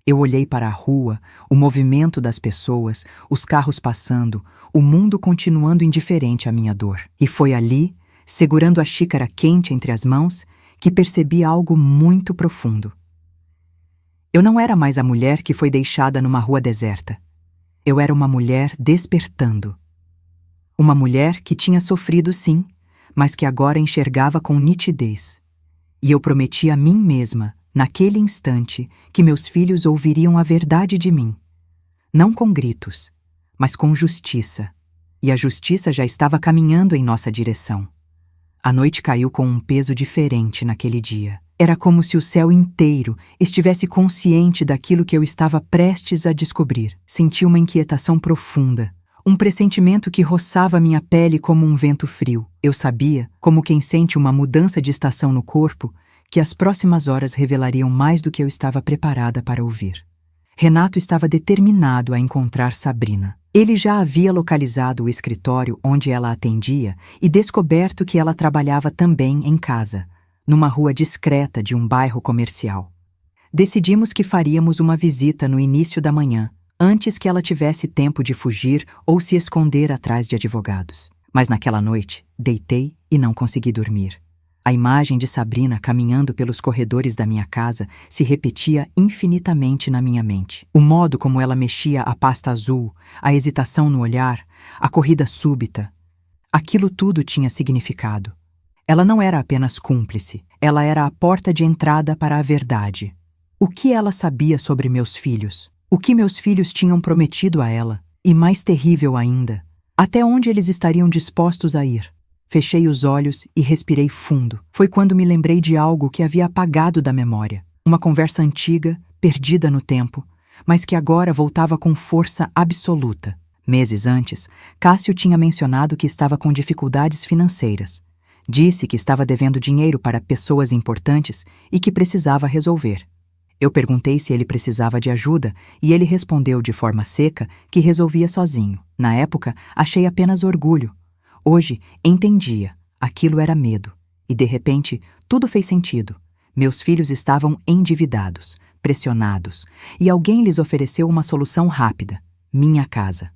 Eu olhei para a rua, o movimento das pessoas, os carros passando, o mundo continuando indiferente à minha dor. E foi ali, segurando a xícara quente entre as mãos, que percebi algo muito profundo. Eu não era mais a mulher que foi deixada numa rua deserta. Eu era uma mulher despertando. Uma mulher que tinha sofrido sim, mas que agora enxergava com nitidez. E eu prometi a mim mesma, naquele instante, que meus filhos ouviriam a verdade de mim. Não com gritos, mas com justiça. E a justiça já estava caminhando em nossa direção. A noite caiu com um peso diferente naquele dia. Era como se o céu inteiro estivesse consciente daquilo que eu estava prestes a descobrir. Senti uma inquietação profunda, um pressentimento que roçava minha pele como um vento frio. Eu sabia, como quem sente uma mudança de estação no corpo, que as próximas horas revelariam mais do que eu estava preparada para ouvir. Renato estava determinado a encontrar Sabrina. Ele já havia localizado o escritório onde ela atendia e descoberto que ela trabalhava também em casa, numa rua discreta de um bairro comercial. Decidimos que faríamos uma visita no início da manhã, antes que ela tivesse tempo de fugir ou se esconder atrás de advogados. Mas naquela noite, deitei e não consegui dormir. A imagem de Sabrina caminhando pelos corredores da minha casa se repetia infinitamente na minha mente. O modo como ela mexia a pasta azul, a hesitação no olhar, a corrida súbita. Aquilo tudo tinha significado. Ela não era apenas cúmplice, ela era a porta de entrada para a verdade. O que ela sabia sobre meus filhos? O que meus filhos tinham prometido a ela? E mais terrível ainda, até onde eles estariam dispostos a ir? Fechei os olhos e respirei fundo. Foi quando me lembrei de algo que havia apagado da memória. Uma conversa antiga, perdida no tempo, mas que agora voltava com força absoluta. Meses antes, Cássio tinha mencionado que estava com dificuldades financeiras. Disse que estava devendo dinheiro para pessoas importantes e que precisava resolver. Eu perguntei se ele precisava de ajuda e ele respondeu de forma seca que resolvia sozinho. Na época, achei apenas orgulho. Hoje, entendia. Aquilo era medo. E, de repente, tudo fez sentido. Meus filhos estavam endividados, pressionados, e alguém lhes ofereceu uma solução rápida: minha casa.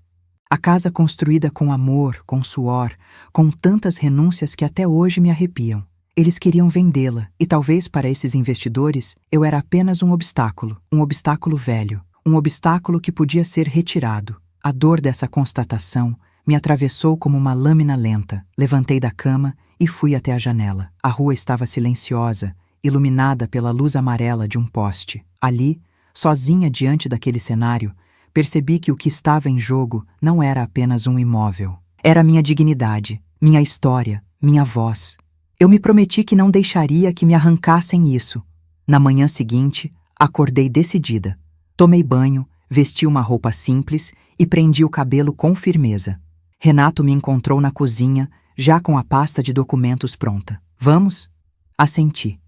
A casa construída com amor, com suor, com tantas renúncias que até hoje me arrepiam. Eles queriam vendê-la, e talvez para esses investidores eu era apenas um obstáculo velho, um obstáculo que podia ser retirado. A dor dessa constatação me atravessou como uma lâmina lenta. Levantei da cama e fui até a janela. A rua estava silenciosa, iluminada pela luz amarela de um poste. Ali, sozinha diante daquele cenário, percebi que o que estava em jogo não era apenas um imóvel. Era minha dignidade, minha história, minha voz. Eu me prometi que não deixaria que me arrancassem isso, Na manhã seguinte, acordei decidida. Tomei banho, vesti uma roupa simples e prendi o cabelo com firmeza. Renato me encontrou na cozinha, já com a pasta de documentos pronta. Vamos? Assenti.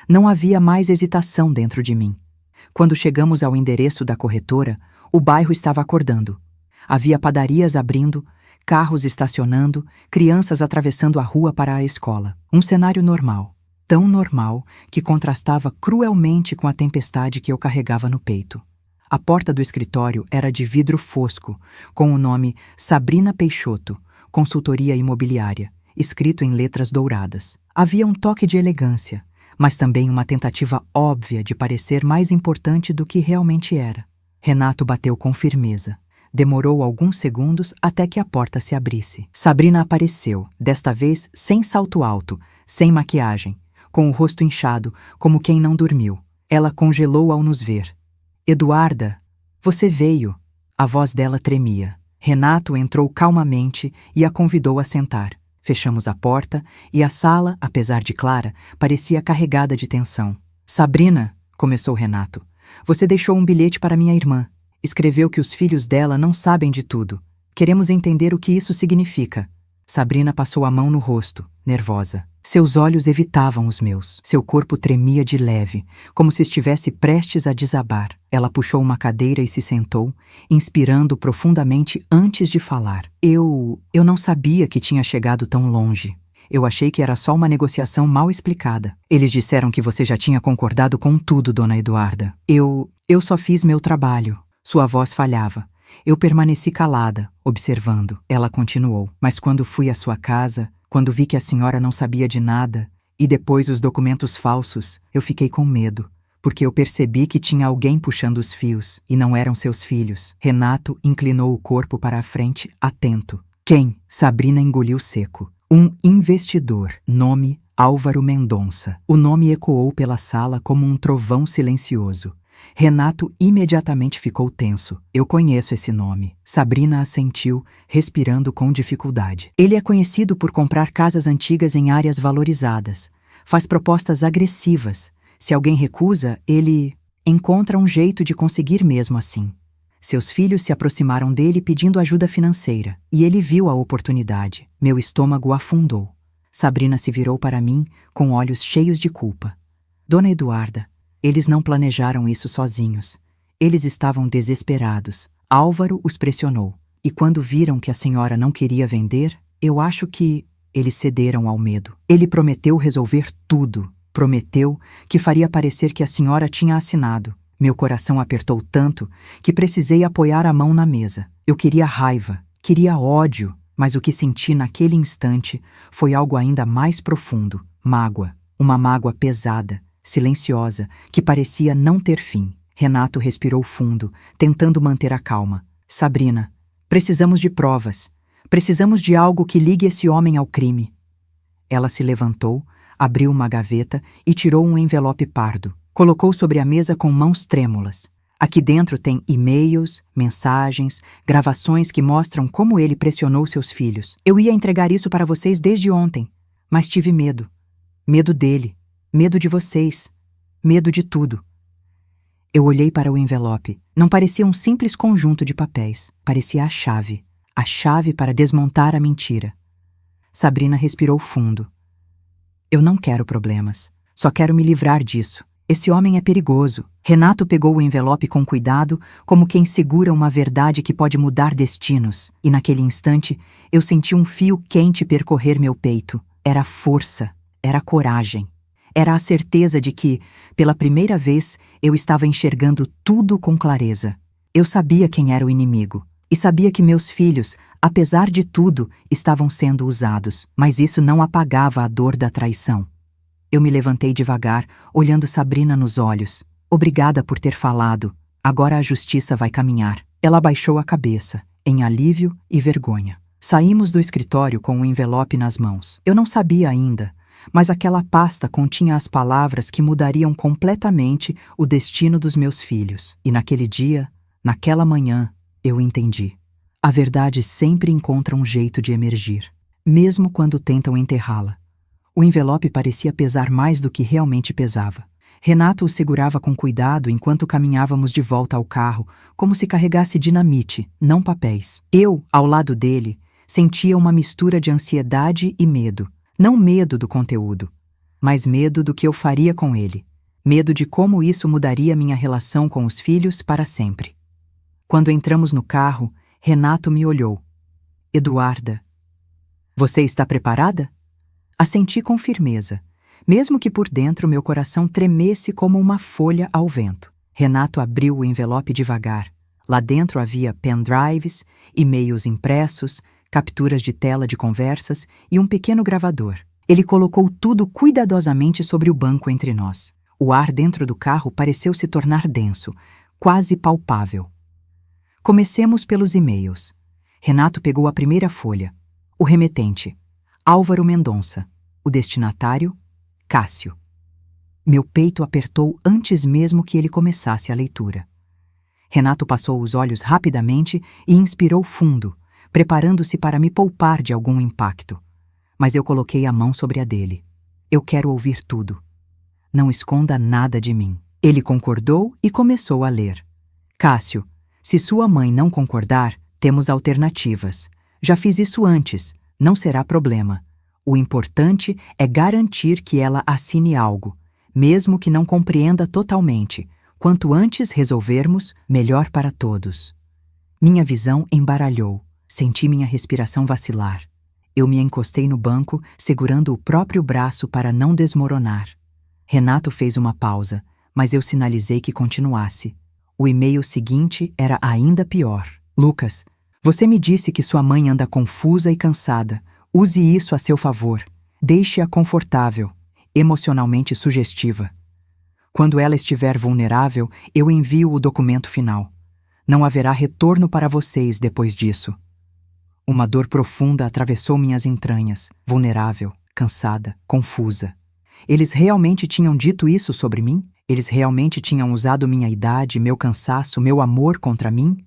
Não havia mais hesitação dentro de mim. Quando chegamos ao endereço da corretora, o bairro estava acordando. Havia padarias abrindo, carros estacionando, crianças atravessando a rua para a escola. Um cenário normal, tão normal que contrastava cruelmente com a tempestade que eu carregava no peito. A porta do escritório era de vidro fosco, com o nome Sabrina Peixoto, Consultoria Imobiliária, escrito em letras douradas. Havia um toque de elegância, mas também uma tentativa óbvia de parecer mais importante do que realmente era. Renato bateu com firmeza. Demorou alguns segundos até que a porta se abrisse. Sabrina apareceu, desta vez sem salto alto, sem maquiagem, com o rosto inchado, como quem não dormiu. Ela congelou ao nos ver. Eduarda, você veio. A voz dela tremia. Renato entrou calmamente e a convidou a sentar. Fechamos a porta e a sala, apesar de clara, parecia carregada de tensão. Sabrina, começou Renato, você deixou um bilhete para minha irmã. Escreveu que os filhos dela não sabem de tudo. Queremos entender o que isso significa. Sabrina passou a mão no rosto, nervosa. Seus olhos evitavam os meus. Seu corpo tremia de leve, como se estivesse prestes a desabar. Ela puxou uma cadeira e se sentou, inspirando profundamente antes de falar. Eu não sabia que tinha chegado tão longe. Eu achei que era só uma negociação mal explicada. Eles disseram que você já tinha concordado com tudo, dona Eduarda. Eu só fiz meu trabalho. Sua voz falhava. Eu permaneci calada, observando. Ela continuou. Mas quando fui à sua casa, quando vi que a senhora não sabia de nada, e depois os documentos falsos, eu fiquei com medo, porque eu percebi que tinha alguém puxando os fios, e não eram seus filhos. Renato inclinou o corpo para a frente, atento. Quem? Sabrina engoliu seco. Um investidor. Nome Álvaro Mendonça. O nome ecoou pela sala como um trovão silencioso. Renato imediatamente ficou tenso. Eu conheço esse nome. Sabrina assentiu, respirando com dificuldade. Ele é conhecido por comprar casas antigas em áreas valorizadas. Faz propostas agressivas. Se alguém recusa, ele encontra um jeito de conseguir mesmo assim. Seus filhos se aproximaram dele pedindo ajuda financeira, e ele viu a oportunidade. Meu estômago afundou. Sabrina se virou para mim, com olhos cheios de culpa. Dona Eduarda, eles não planejaram isso sozinhos. Eles estavam desesperados. Álvaro os pressionou. E quando viram que a senhora não queria vender, eu acho que eles cederam ao medo. Ele prometeu resolver tudo. Prometeu que faria parecer que a senhora tinha assinado. Meu coração apertou tanto que precisei apoiar a mão na mesa. Eu queria raiva, queria ódio, mas o que senti naquele instante foi algo ainda mais profundo. Mágoa. Uma mágoa pesada, silenciosa, que parecia não ter fim. Renato respirou fundo, tentando manter a calma. Sabrina, precisamos de provas. Precisamos de algo que ligue esse homem ao crime. Ela se levantou, abriu uma gaveta e tirou um envelope pardo. Colocou sobre a mesa com mãos trêmulas. Aqui dentro tem e-mails, mensagens, gravações que mostram como ele pressionou seus filhos. Eu ia entregar isso para vocês desde ontem, mas tive medo. Medo dele. Medo de vocês. Medo de tudo. Eu olhei para o envelope. Não parecia um simples conjunto de papéis. Parecia a chave. A chave para desmontar a mentira. Sabrina respirou fundo. Eu não quero problemas. Só quero me livrar disso. Esse homem é perigoso. Renato pegou o envelope com cuidado, como quem segura uma verdade que pode mudar destinos. E naquele instante, eu senti um fio quente percorrer meu peito. Era força. Era coragem. Era a certeza de que, pela primeira vez, eu estava enxergando tudo com clareza. Eu sabia quem era o inimigo. E sabia que meus filhos, apesar de tudo, estavam sendo usados. Mas isso não apagava a dor da traição. Eu me levantei devagar, olhando Sabrina nos olhos. Obrigada por ter falado. Agora a justiça vai caminhar. Ela baixou a cabeça, em alívio e vergonha. Saímos do escritório com o envelope nas mãos. Eu não sabia ainda, mas aquela pasta continha as palavras que mudariam completamente o destino dos meus filhos. E naquele dia, naquela manhã, eu entendi. A verdade sempre encontra um jeito de emergir, mesmo quando tentam enterrá-la. O envelope parecia pesar mais do que realmente pesava. Renato o segurava com cuidado enquanto caminhávamos de volta ao carro, como se carregasse dinamite, não papéis. Eu, ao lado dele, sentia uma mistura de ansiedade e medo. Não medo do conteúdo, mas medo do que eu faria com ele. Medo de como isso mudaria minha relação com os filhos para sempre. Quando entramos no carro, Renato me olhou. Eduarda, você está preparada? Assenti com firmeza, mesmo que por dentro meu coração tremesse como uma folha ao vento. Renato abriu o envelope devagar. Lá dentro havia pendrives, e-mails impressos, capturas de tela de conversas e um pequeno gravador. Ele colocou tudo cuidadosamente sobre o banco entre nós. O ar dentro do carro pareceu se tornar denso, quase palpável. Comecemos pelos e-mails. Renato pegou a primeira folha. O remetente, Álvaro Mendonça. O destinatário, Cássio. Meu peito apertou antes mesmo que ele começasse a leitura. Renato passou os olhos rapidamente e inspirou fundo, preparando-se para me poupar de algum impacto. Mas eu coloquei a mão sobre a dele. Eu quero ouvir tudo. Não esconda nada de mim. Ele concordou e começou a ler. Cássio, se sua mãe não concordar, temos alternativas. Já fiz isso antes, não será problema. O importante é garantir que ela assine algo, mesmo que não compreenda totalmente. Quanto antes resolvermos, melhor para todos. Minha visão embaralhou. Senti minha respiração vacilar. Eu me encostei no banco, segurando o próprio braço para não desmoronar. Renato fez uma pausa, mas eu sinalizei que continuasse. O e-mail seguinte era ainda pior. Lucas, você me disse que sua mãe anda confusa e cansada. Use isso a seu favor. Deixe-a confortável, emocionalmente sugestiva. Quando ela estiver vulnerável, eu envio o documento final. Não haverá retorno para vocês depois disso. Uma dor profunda atravessou minhas entranhas, vulnerável, cansada, confusa. Eles realmente tinham dito isso sobre mim? Eles realmente tinham usado minha idade, meu cansaço, meu amor contra mim?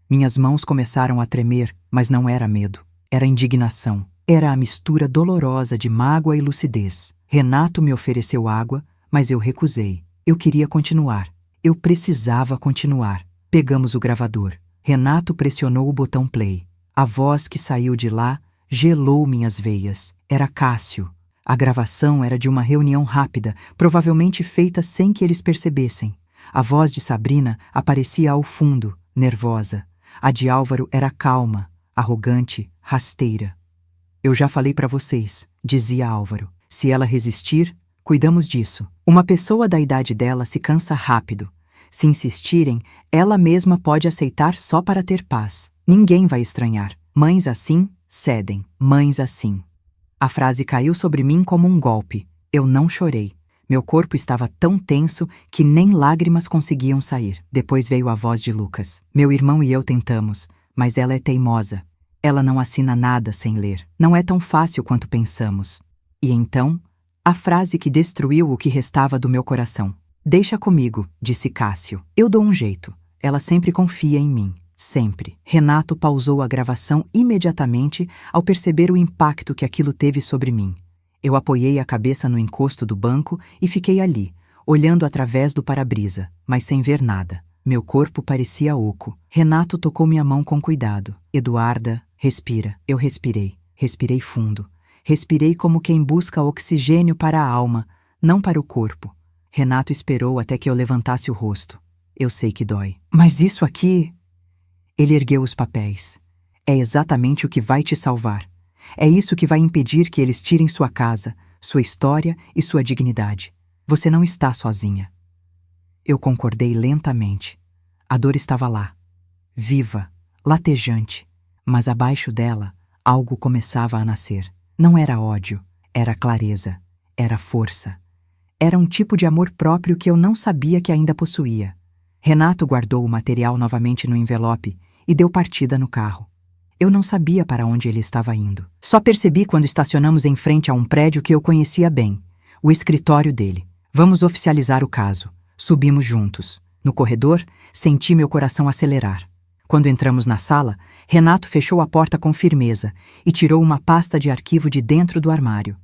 Minhas mãos começaram a tremer, mas não era medo. Era indignação. Era a mistura dolorosa de mágoa e lucidez. Renato me ofereceu água, mas eu recusei. Eu queria continuar. Eu precisava continuar. Pegamos o gravador. Renato pressionou o botão play. A voz que saiu de lá gelou minhas veias. Era Cássio. A gravação era de uma reunião rápida, provavelmente feita sem que eles percebessem. A voz de Sabrina aparecia ao fundo, nervosa. A de Álvaro era calma, arrogante, rasteira. Eu já falei para vocês, dizia Álvaro. Se ela resistir, cuidamos disso. Uma pessoa da idade dela se cansa rápido. Se insistirem, ela mesma pode aceitar só para ter paz. Ninguém vai estranhar. Mães assim cedem. Mães assim. A frase caiu sobre mim como um golpe. Eu não chorei. Meu corpo estava tão tenso que nem lágrimas conseguiam sair. Depois veio a voz de Lucas. Meu irmão e eu tentamos, mas ela é teimosa. Ela não assina nada sem ler. Não é tão fácil quanto pensamos. E então, a frase que destruiu o que restava do meu coração. Deixa comigo, disse Cássio. Eu dou um jeito. Ela sempre confia em mim. Sempre. Renato pausou a gravação imediatamente ao perceber o impacto que aquilo teve sobre mim. Eu apoiei a cabeça no encosto do banco e fiquei ali, olhando através do para-brisa, mas sem ver nada. Meu corpo parecia oco. Renato tocou minha mão com cuidado. Eduarda, respira. Eu respirei. Respirei fundo. Respirei como quem busca oxigênio para a alma, não para o corpo. Renato esperou até que eu levantasse o rosto. Eu sei que dói. Mas isso aqui... Ele ergueu os papéis. É exatamente o que vai te salvar. É isso que vai impedir que eles tirem sua casa, sua história e sua dignidade. Você não está sozinha. Eu concordei lentamente. A dor estava lá, viva, latejante, mas abaixo dela algo começava a nascer. Não era ódio, era clareza, era força. Era um tipo de amor próprio que eu não sabia que ainda possuía. Renato guardou o material novamente no envelope e deu partida no carro. Eu não sabia para onde ele estava indo. Só percebi quando estacionamos em frente a um prédio que eu conhecia bem, o escritório dele. Vamos oficializar o caso. Subimos juntos. No corredor, senti meu coração acelerar. Quando entramos na sala, Renato fechou a porta com firmeza e tirou uma pasta de arquivo de dentro do armário.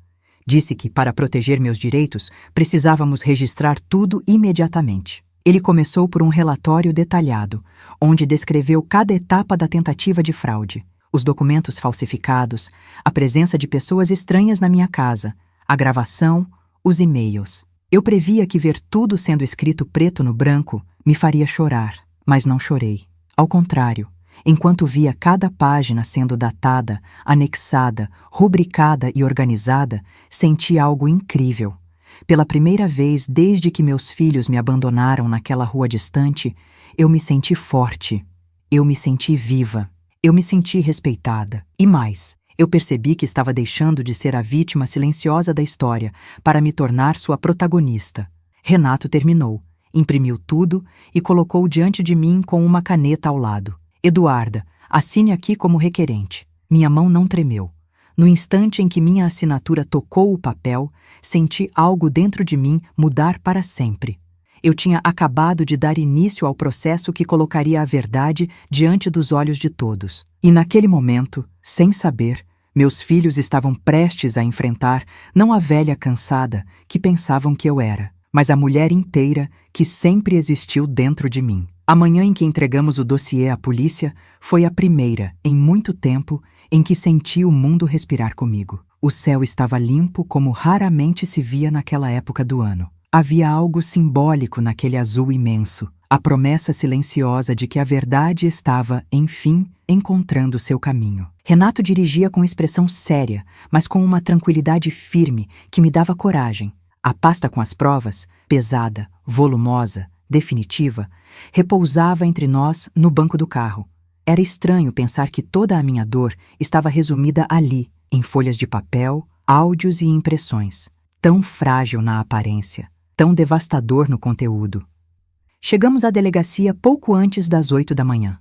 Disse que, para proteger meus direitos, precisávamos registrar tudo imediatamente. Ele começou por um relatório detalhado, onde descreveu cada etapa da tentativa de fraude, os documentos falsificados, a presença de pessoas estranhas na minha casa, a gravação, os e-mails. Eu previa que ver tudo sendo escrito preto no branco me faria chorar, mas não chorei. Ao contrário, enquanto via cada página sendo datada, anexada, rubricada e organizada, senti algo incrível. Pela primeira vez desde que meus filhos me abandonaram naquela rua distante, eu me senti forte. Eu me senti viva. Eu me senti respeitada. E mais, eu percebi que estava deixando de ser a vítima silenciosa da história para me tornar sua protagonista. Renato terminou, imprimiu tudo e colocou diante de mim com uma caneta ao lado. Eduarda, assine aqui como requerente. Minha mão não tremeu. No instante em que minha assinatura tocou o papel, senti algo dentro de mim mudar para sempre. Eu tinha acabado de dar início ao processo que colocaria a verdade diante dos olhos de todos. E naquele momento, sem saber, meus filhos estavam prestes a enfrentar não a velha cansada que pensavam que eu era, mas a mulher inteira que sempre existiu dentro de mim. A manhã em que entregamos o dossiê à polícia foi a primeira, em muito tempo, em que senti o mundo respirar comigo. O céu estava limpo como raramente se via naquela época do ano. Havia algo simbólico naquele azul imenso, a promessa silenciosa de que a verdade estava, enfim, encontrando seu caminho. Renato dirigia com expressão séria, mas com uma tranquilidade firme que me dava coragem. A pasta com as provas, pesada, volumosa, definitiva, repousava entre nós no banco do carro. Era estranho pensar que toda a minha dor estava resumida ali, em folhas de papel, áudios e impressões. Tão frágil na aparência, tão devastador no conteúdo. Chegamos à delegacia pouco antes das 8 da manhã.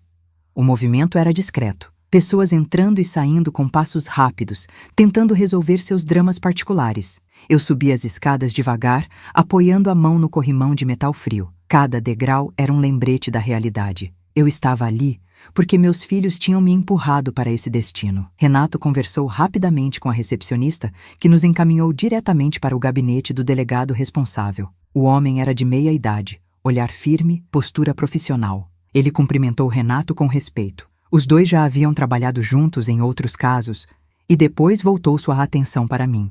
O movimento era discreto. Pessoas entrando e saindo com passos rápidos, tentando resolver seus dramas particulares. Eu subi as escadas devagar, apoiando a mão no corrimão de metal frio. Cada degrau era um lembrete da realidade. Eu estava ali porque meus filhos tinham me empurrado para esse destino. Renato conversou rapidamente com a recepcionista, que nos encaminhou diretamente para o gabinete do delegado responsável. O homem era de meia idade, olhar firme, postura profissional. Ele cumprimentou Renato com respeito. Os dois já haviam trabalhado juntos em outros casos, e depois voltou sua atenção para mim.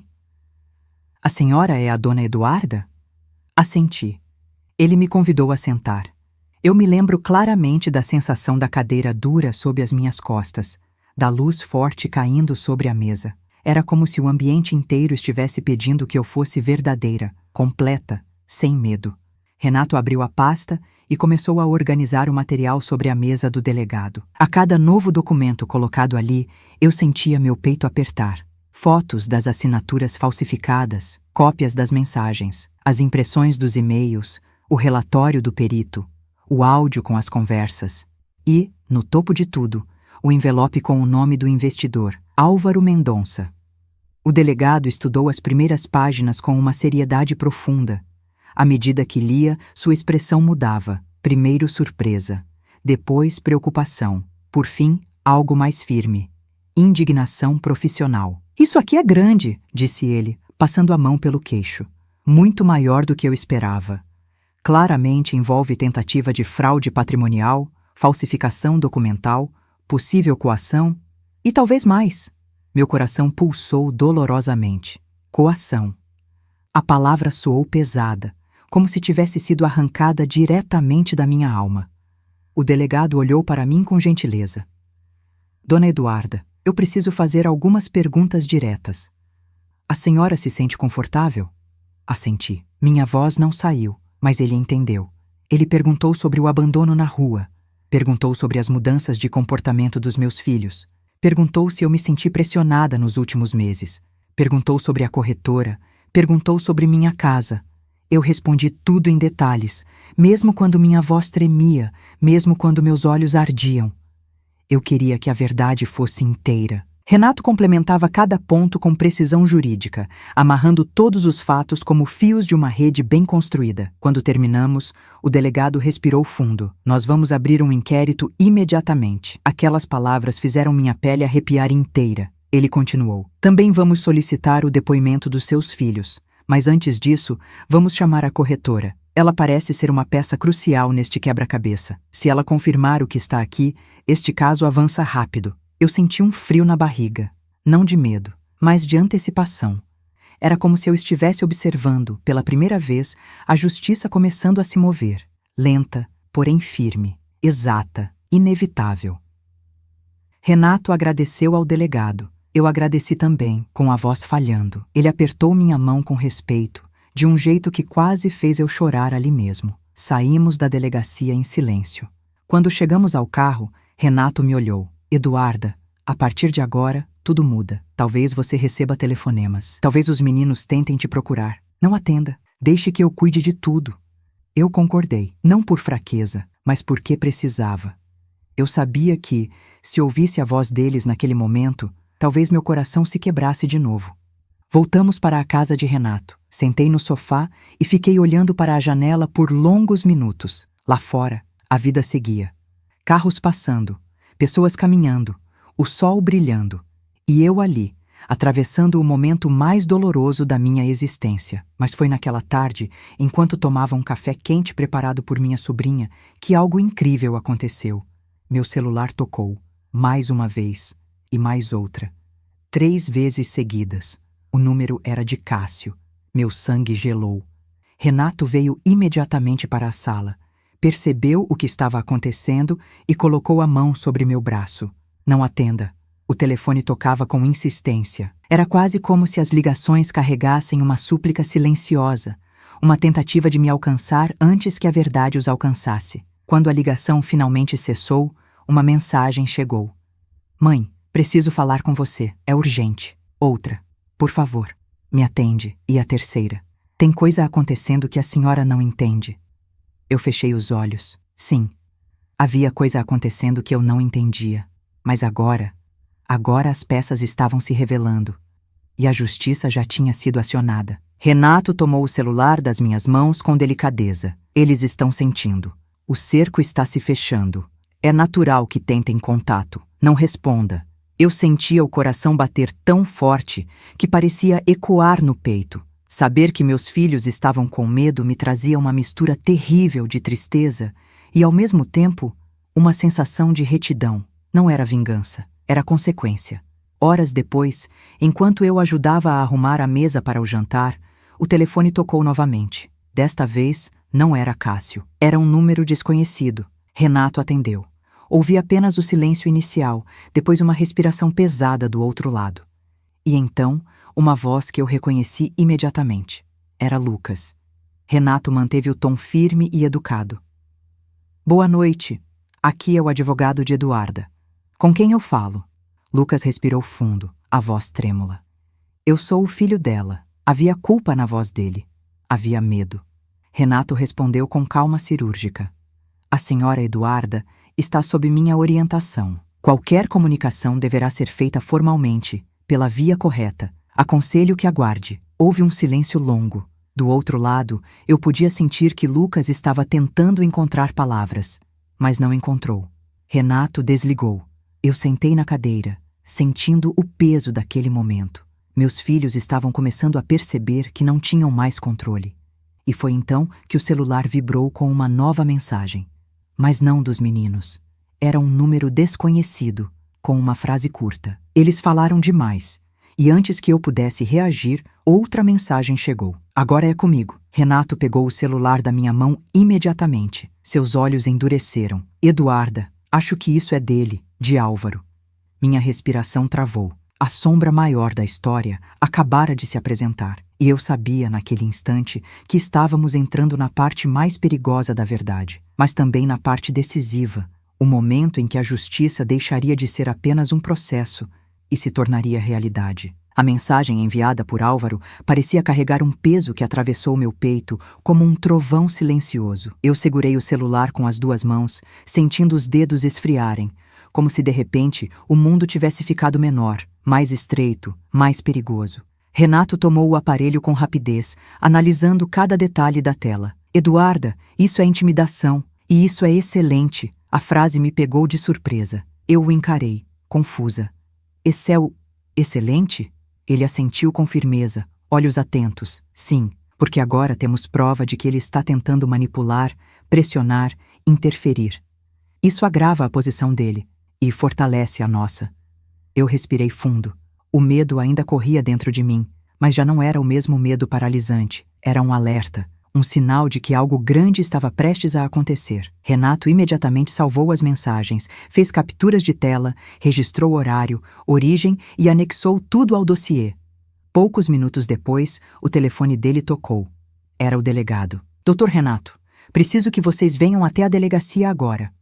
A senhora é a dona Eduarda? Assenti. Ele me convidou a sentar. Eu me lembro claramente da sensação da cadeira dura sob as minhas costas, da luz forte caindo sobre a mesa. Era como se o ambiente inteiro estivesse pedindo que eu fosse verdadeira, completa, sem medo. Renato abriu a pasta e começou a organizar o material sobre a mesa do delegado. A cada novo documento colocado ali, eu sentia meu peito apertar. Fotos das assinaturas falsificadas, cópias das mensagens, as impressões dos e-mails, o relatório do perito, o áudio com as conversas e, no topo de tudo, o envelope com o nome do investidor, Álvaro Mendonça. O delegado estudou as primeiras páginas com uma seriedade profunda. À medida que lia, sua expressão mudava. Primeiro surpresa, depois preocupação, por fim, algo mais firme. Indignação profissional. Isso aqui é grande, disse ele, passando a mão pelo queixo. Muito maior do que eu esperava. Claramente envolve tentativa de fraude patrimonial, falsificação documental, possível coação e talvez mais. Meu coração pulsou dolorosamente. Coação. A palavra soou pesada, como se tivesse sido arrancada diretamente da minha alma. O delegado olhou para mim com gentileza. Dona Eduarda, eu preciso fazer algumas perguntas diretas. A senhora se sente confortável? Assenti. Minha voz não saiu. Mas ele entendeu. Ele perguntou sobre o abandono na rua. Perguntou sobre as mudanças de comportamento dos meus filhos. Perguntou se eu me senti pressionada nos últimos meses. Perguntou sobre a corretora. Perguntou sobre minha casa. Eu respondi tudo em detalhes, mesmo quando minha voz tremia, mesmo quando meus olhos ardiam. Eu queria que a verdade fosse inteira. Renato complementava cada ponto com precisão jurídica, amarrando todos os fatos como fios de uma rede bem construída. Quando terminamos, o delegado respirou fundo. Nós vamos abrir um inquérito imediatamente. Aquelas palavras fizeram minha pele arrepiar inteira. Ele continuou. Também vamos solicitar o depoimento dos seus filhos. Mas antes disso, vamos chamar a corretora. Ela parece ser uma peça crucial neste quebra-cabeça. Se ela confirmar o que está aqui, este caso avança rápido. Eu senti um frio na barriga. Não de medo, mas de antecipação. Era como se eu estivesse observando, pela primeira vez, a justiça começando a se mover. Lenta, porém firme, exata, inevitável. Renato agradeceu ao delegado. Eu agradeci também, com a voz falhando. Ele apertou minha mão com respeito, de um jeito que quase fez eu chorar ali mesmo. Saímos da delegacia em silêncio. Quando chegamos ao carro, Renato me olhou. Eduarda, a partir de agora, tudo muda. Talvez você receba telefonemas. Talvez os meninos tentem te procurar. Não atenda. Deixe que eu cuide de tudo. Eu concordei, não por fraqueza, mas porque precisava. Eu sabia que, se ouvisse a voz deles naquele momento, talvez meu coração se quebrasse de novo. Voltamos para a casa de Renato. Sentei no sofá e fiquei olhando para a janela por longos minutos. Lá fora, a vida seguia. Carros passando, pessoas caminhando, o sol brilhando. E eu ali, atravessando o momento mais doloroso da minha existência. Mas foi naquela tarde, enquanto tomava um café quente preparado por minha sobrinha, que algo incrível aconteceu. Meu celular tocou, mais uma vez, e mais outra. 3 vezes seguidas. O número era de Cássio. Meu sangue gelou. Renato veio imediatamente para a sala. Percebeu o que estava acontecendo e colocou a mão sobre meu braço. Não atenda. O telefone tocava com insistência. Era quase como se as ligações carregassem uma súplica silenciosa, uma tentativa de me alcançar antes que a verdade os alcançasse. Quando a ligação finalmente cessou, uma mensagem chegou. Mãe, preciso falar com você. É urgente. Outra. Por favor, me atende. E a terceira. Tem coisa acontecendo que a senhora não entende. Eu fechei os olhos. Sim, havia coisa acontecendo que eu não entendia. Mas agora as peças estavam se revelando. E a justiça já tinha sido acionada. Renato tomou o celular das minhas mãos com delicadeza. Eles estão sentindo. O cerco está se fechando. É natural que tentem contato. Não responda. Eu sentia o coração bater tão forte que parecia ecoar no peito. Saber que meus filhos estavam com medo me trazia uma mistura terrível de tristeza e, ao mesmo tempo, uma sensação de retidão. Não era vingança, era consequência. Horas depois, enquanto eu ajudava a arrumar a mesa para o jantar, o telefone tocou novamente. Desta vez, não era Cássio. Era um número desconhecido. Renato atendeu. Ouvi apenas o silêncio inicial, depois uma respiração pesada do outro lado. E então, uma voz que eu reconheci imediatamente. Era Lucas. Renato manteve o tom firme e educado. Boa noite. Aqui é o advogado de Eduarda. Com quem eu falo? Lucas respirou fundo, a voz trêmula. Eu sou o filho dela. Havia culpa na voz dele. Havia medo. Renato respondeu com calma cirúrgica. A senhora Eduarda está sob minha orientação. Qualquer comunicação deverá ser feita formalmente, pela via correta. Aconselho que aguarde. Houve um silêncio longo. Do outro lado, eu podia sentir que Lucas estava tentando encontrar palavras, mas não encontrou. Renato desligou. Eu sentei na cadeira, sentindo o peso daquele momento. Meus filhos estavam começando a perceber que não tinham mais controle. E foi então que o celular vibrou com uma nova mensagem. Mas não dos meninos. Era um número desconhecido, com uma frase curta. Eles falaram demais. E antes que eu pudesse reagir, outra mensagem chegou. Agora é comigo. Renato pegou o celular da minha mão imediatamente. Seus olhos endureceram. Eduarda, acho que isso é dele, de Álvaro. Minha respiração travou. A sombra maior da história acabara de se apresentar. E eu sabia, naquele instante, que estávamos entrando na parte mais perigosa da verdade, mas também na parte decisiva, o momento em que a justiça deixaria de ser apenas um processo e se tornaria realidade. A mensagem enviada por Álvaro parecia carregar um peso que atravessou meu peito como um trovão silencioso. Eu segurei o celular com as 2 mãos, sentindo os dedos esfriarem, como se de repente o mundo tivesse ficado menor, mais estreito, mais perigoso. Renato tomou o aparelho com rapidez, analisando cada detalhe da tela. Eduarda, isso é intimidação, e isso é excelente. A frase me pegou de surpresa. Eu o encarei, confusa. Esse é o Excelente? Ele assentiu com firmeza, olhos atentos. Sim, porque agora temos prova de que ele está tentando manipular, pressionar, interferir. Isso agrava a posição dele e fortalece a nossa. Eu respirei fundo. O medo ainda corria dentro de mim, mas já não era o mesmo medo paralisante. Era um alerta, um sinal de que algo grande estava prestes a acontecer. Renato imediatamente salvou as mensagens, fez capturas de tela, registrou horário, origem e anexou tudo ao dossiê. Poucos minutos depois, o telefone dele tocou. Era o delegado. Dr. Renato, preciso que vocês venham até a delegacia agora.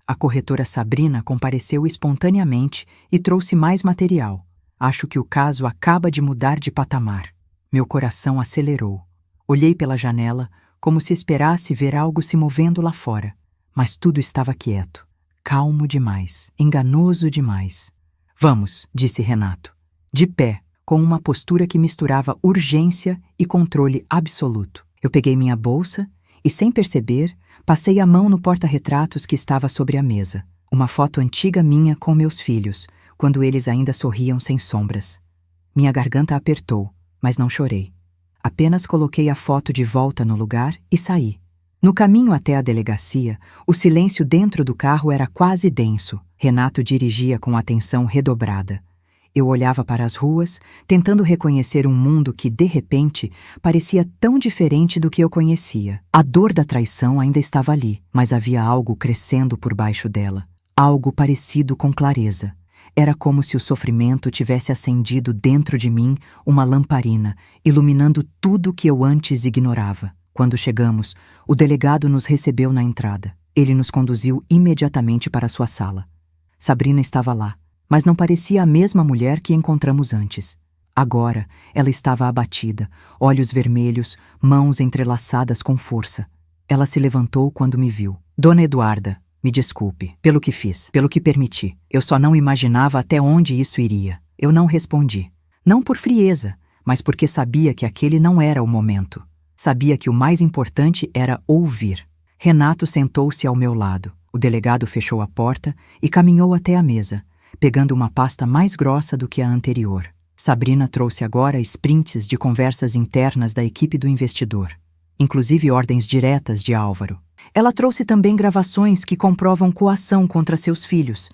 A corretora Sabrina compareceu espontaneamente e trouxe mais material. Acho que o caso acaba de mudar de patamar. Meu coração acelerou. Olhei pela janela, como se esperasse ver algo se movendo lá fora. Mas tudo estava quieto. Calmo demais. Enganoso demais. Vamos, disse Renato. De pé, com uma postura que misturava urgência e controle absoluto. Eu peguei minha bolsa e, sem perceber, passei a mão no porta-retratos que estava sobre a mesa. Uma foto antiga minha com meus filhos, quando eles ainda sorriam sem sombras. Minha garganta apertou, mas não chorei. Apenas coloquei a foto de volta no lugar e saí. No caminho até a delegacia, o silêncio dentro do carro era quase denso. Renato dirigia com atenção redobrada. Eu olhava para as ruas, tentando reconhecer um mundo que, de repente, parecia tão diferente do que eu conhecia. A dor da traição ainda estava ali, mas havia algo crescendo por baixo dela. Algo parecido com clareza. Era como se o sofrimento tivesse acendido dentro de mim uma lamparina, iluminando tudo que eu antes ignorava. Quando chegamos, o delegado nos recebeu na entrada. Ele nos conduziu imediatamente para sua sala. Sabrina estava lá, mas não parecia a mesma mulher que encontramos antes. Agora, ela estava abatida, olhos vermelhos, mãos entrelaçadas com força. Ela se levantou quando me viu. Dona Eduarda, me desculpe pelo que fiz, pelo que permiti. Eu só não imaginava até onde isso iria. Eu não respondi. Não por frieza, mas porque sabia que aquele não era o momento. Sabia que o mais importante era ouvir. Renato sentou-se ao meu lado. O delegado fechou a porta e caminhou até a mesa, pegando uma pasta mais grossa do que a anterior. Sabrina trouxe agora sprints de conversas internas da equipe do investidor, inclusive ordens diretas de Álvaro. Ela trouxe também gravações que comprovam coação contra seus filhos.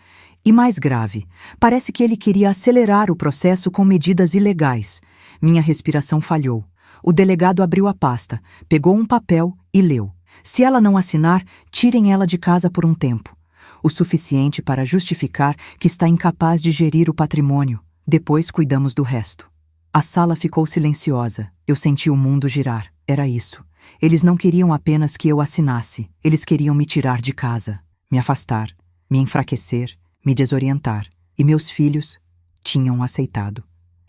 E mais grave, parece que ele queria acelerar o processo com medidas ilegais. Minha respiração falhou. O delegado abriu a pasta, pegou um papel e leu. Se ela não assinar, tirem ela de casa por um tempo. O suficiente para justificar que está incapaz de gerir o patrimônio. Depois cuidamos do resto. A sala ficou silenciosa. Eu senti o mundo girar. Era isso. Eles não queriam apenas que eu assinasse. Eles queriam me tirar de casa, me afastar, me enfraquecer, me desorientar. E meus filhos tinham aceitado.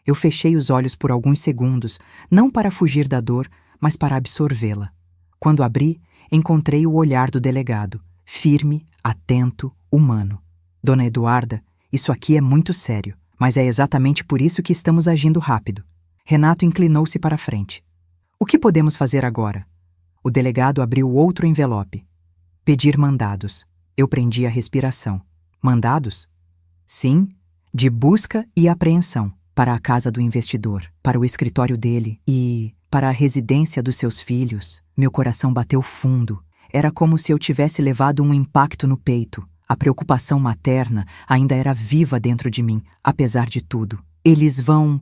Eu fechei os olhos por alguns segundos, não para fugir da dor, mas para absorvê-la. Quando abri, encontrei o olhar do delegado, firme, atento, humano. Dona Eduarda, isso aqui é muito sério, mas é exatamente por isso que estamos agindo rápido. Renato inclinou-se para a frente. O que podemos fazer agora? O delegado abriu outro envelope. Pedir mandados. Eu prendi a respiração. Mandados? Sim, de busca e apreensão, para a casa do investidor, para o escritório dele e para a residência dos seus filhos. Meu coração bateu fundo. Era como se eu tivesse levado um impacto no peito. A preocupação materna ainda era viva dentro de mim, apesar de tudo. Eles vão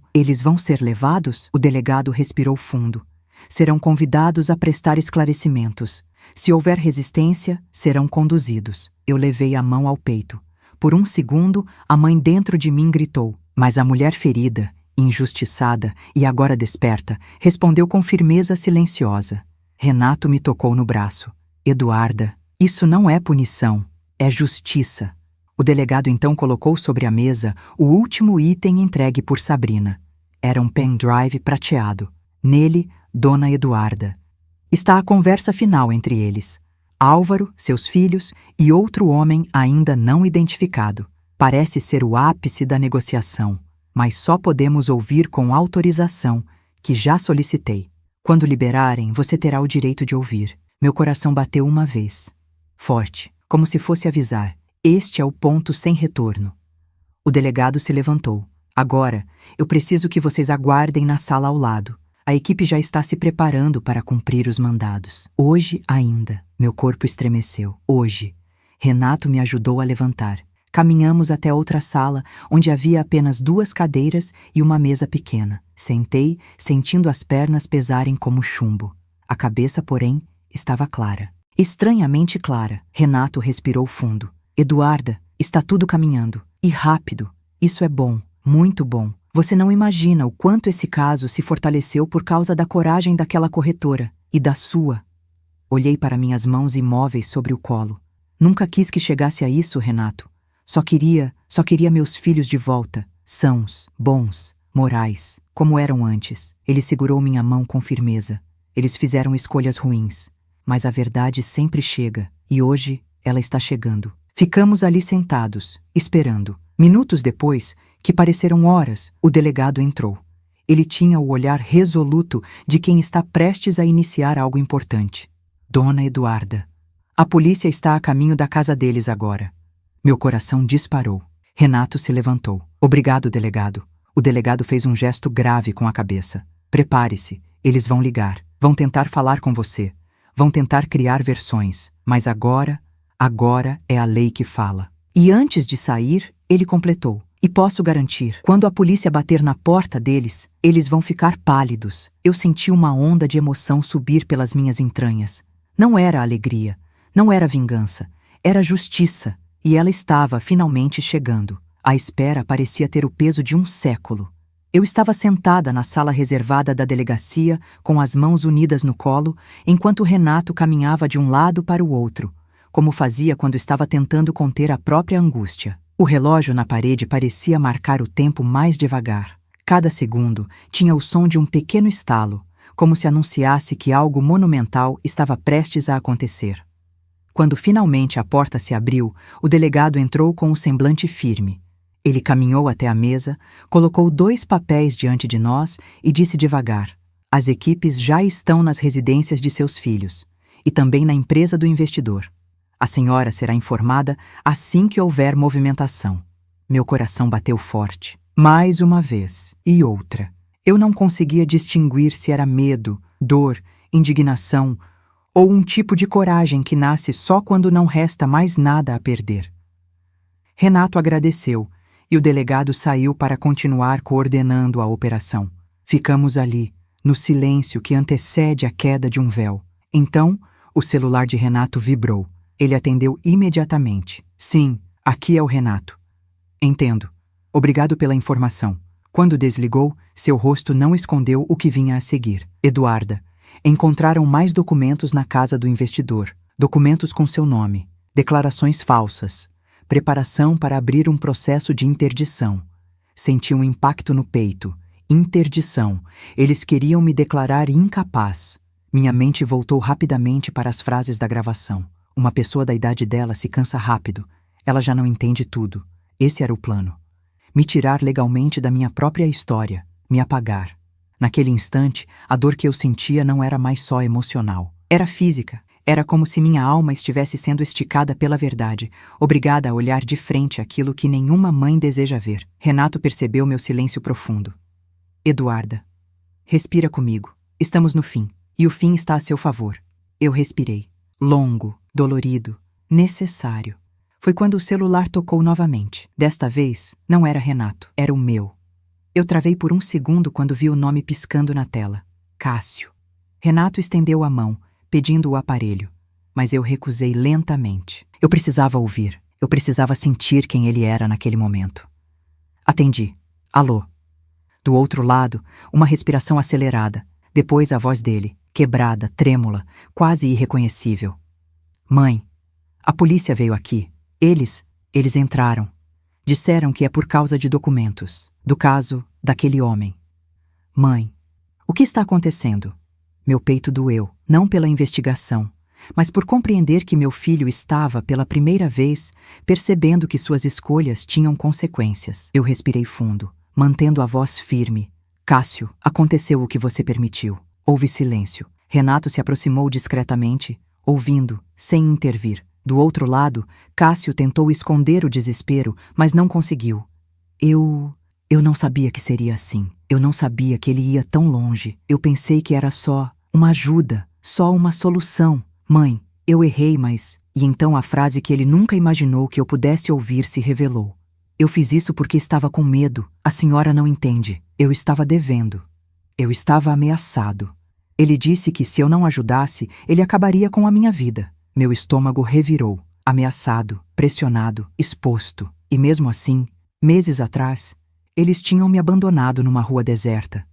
ser levados? O delegado respirou fundo. Serão convidados a prestar esclarecimentos. Se houver resistência, serão conduzidos. Eu levei a mão ao peito. Por um segundo, a mãe dentro de mim gritou, mas a mulher ferida, injustiçada e agora desperta, respondeu com firmeza silenciosa. Renato me tocou no braço. Eduarda, isso não é punição, é justiça. O delegado então colocou sobre a mesa o último item entregue por Sabrina. Era um pendrive prateado. Nele, Dona Eduarda. Está a conversa final entre eles. Álvaro, seus filhos e outro homem ainda não identificado. Parece ser o ápice da negociação, mas só podemos ouvir com autorização, que já solicitei. Quando liberarem, você terá o direito de ouvir. Meu coração bateu uma vez. Forte, como se fosse avisar. Este é o ponto sem retorno. O delegado se levantou, Agora, eu preciso que vocês aguardem na sala ao lado. A equipe já está se preparando para cumprir os mandados. Hoje ainda, meu corpo estremeceu. Hoje, Renato me ajudou a levantar. Caminhamos até outra sala, onde havia apenas 2 cadeiras e uma mesa pequena. Sentei, sentindo as pernas pesarem como chumbo. A cabeça, porém, estava clara. Estranhamente clara. Renato respirou fundo. Eduarda, está tudo caminhando. E rápido. Isso é bom, muito bom. Você não imagina o quanto esse caso se fortaleceu por causa da coragem daquela corretora e da sua. Olhei para minhas mãos imóveis sobre o colo. Nunca quis que chegasse a isso, Renato. Só queria meus filhos de volta, sãos, bons, morais, como eram antes. Ele segurou minha mão com firmeza. Eles fizeram escolhas ruins, mas a verdade sempre chega, e hoje ela está chegando. Ficamos ali sentados, esperando. Minutos depois, que pareceram horas, o delegado entrou. Ele tinha o olhar resoluto de quem está prestes a iniciar algo importante. Dona Eduarda. A polícia está a caminho da casa deles agora. Meu coração disparou. Renato se levantou. Obrigado, delegado. O delegado fez um gesto grave com a cabeça. Prepare-se. Eles vão ligar. Vão tentar falar com você. Vão tentar criar versões. Mas agora é a lei que fala. E antes de sair, ele completou. E posso garantir, quando a polícia bater na porta deles, eles vão ficar pálidos. Eu senti uma onda de emoção subir pelas minhas entranhas. Não era alegria, não era vingança, era justiça. E ela estava finalmente chegando. A espera parecia ter o peso de um século. Eu estava sentada na sala reservada da delegacia, com as mãos unidas no colo, enquanto Renato caminhava de um lado para o outro, como fazia quando estava tentando conter a própria angústia. O relógio na parede parecia marcar o tempo mais devagar. Cada segundo tinha o som de um pequeno estalo, como se anunciasse que algo monumental estava prestes a acontecer. Quando finalmente a porta se abriu, o delegado entrou com um semblante firme. Ele caminhou até a mesa, colocou 2 papéis diante de nós e disse devagar: as equipes já estão nas residências de seus filhos, e também na empresa do investidor. A senhora será informada assim que houver movimentação. Meu coração bateu forte. Mais uma vez, e outra. Eu não conseguia distinguir se era medo, dor, indignação ou um tipo de coragem que nasce só quando não resta mais nada a perder. Renato agradeceu e o delegado saiu para continuar coordenando a operação. Ficamos ali, no silêncio que antecede a queda de um véu. Então, o celular de Renato vibrou. Ele atendeu imediatamente. Sim, aqui é o Renato. Entendo. Obrigado pela informação. Quando desligou, seu rosto não escondeu o que vinha a seguir. Eduarda, encontraram mais documentos na casa do investidor. Documentos com seu nome. Declarações falsas. Preparação para abrir um processo de interdição. Senti um impacto no peito. Interdição. Eles queriam me declarar incapaz. Minha mente voltou rapidamente para as frases da gravação. Uma pessoa da idade dela se cansa rápido. Ela já não entende tudo. Esse era o plano. Me tirar legalmente da minha própria história. Me apagar. Naquele instante, a dor que eu sentia não era mais só emocional. Era física. Era como se minha alma estivesse sendo esticada pela verdade, obrigada a olhar de frente aquilo que nenhuma mãe deseja ver. Renato percebeu meu silêncio profundo. Eduarda, respira comigo. Estamos no fim. E o fim está a seu favor. Eu respirei. Longo, dolorido, necessário. Foi quando o celular tocou novamente. Desta vez, não era Renato, era o meu. Eu travei por um segundo quando vi o nome piscando na tela. Cássio. Renato estendeu a mão, pedindo o aparelho, mas eu recusei lentamente. Eu precisava ouvir, eu precisava sentir quem ele era naquele momento. Atendi. Alô. Do outro lado, uma respiração acelerada, depois a voz dele, quebrada, trêmula, quase irreconhecível. Mãe, a polícia veio aqui. Eles entraram. Disseram que é por causa de documentos, do caso daquele homem. Mãe, o que está acontecendo? Meu peito doeu, não pela investigação, mas por compreender que meu filho estava, pela primeira vez, percebendo que suas escolhas tinham consequências. Eu respirei fundo, mantendo a voz firme. Cássio, aconteceu o que você permitiu. Houve silêncio. Renato se aproximou discretamente, ouvindo, sem intervir. Do outro lado, Cássio tentou esconder o desespero, mas não conseguiu. Eu não sabia que seria assim. Eu não sabia que ele ia tão longe. Eu pensei que era só uma ajuda, só uma solução. Mãe, eu errei, mas... E então a frase que ele nunca imaginou que eu pudesse ouvir se revelou. Eu fiz isso porque estava com medo. A senhora não entende. Eu estava devendo. Eu estava ameaçado. Ele disse que se eu não ajudasse, ele acabaria com a minha vida. Meu estômago revirou, ameaçado, pressionado, exposto. E mesmo assim, meses atrás, eles tinham me abandonado numa rua deserta.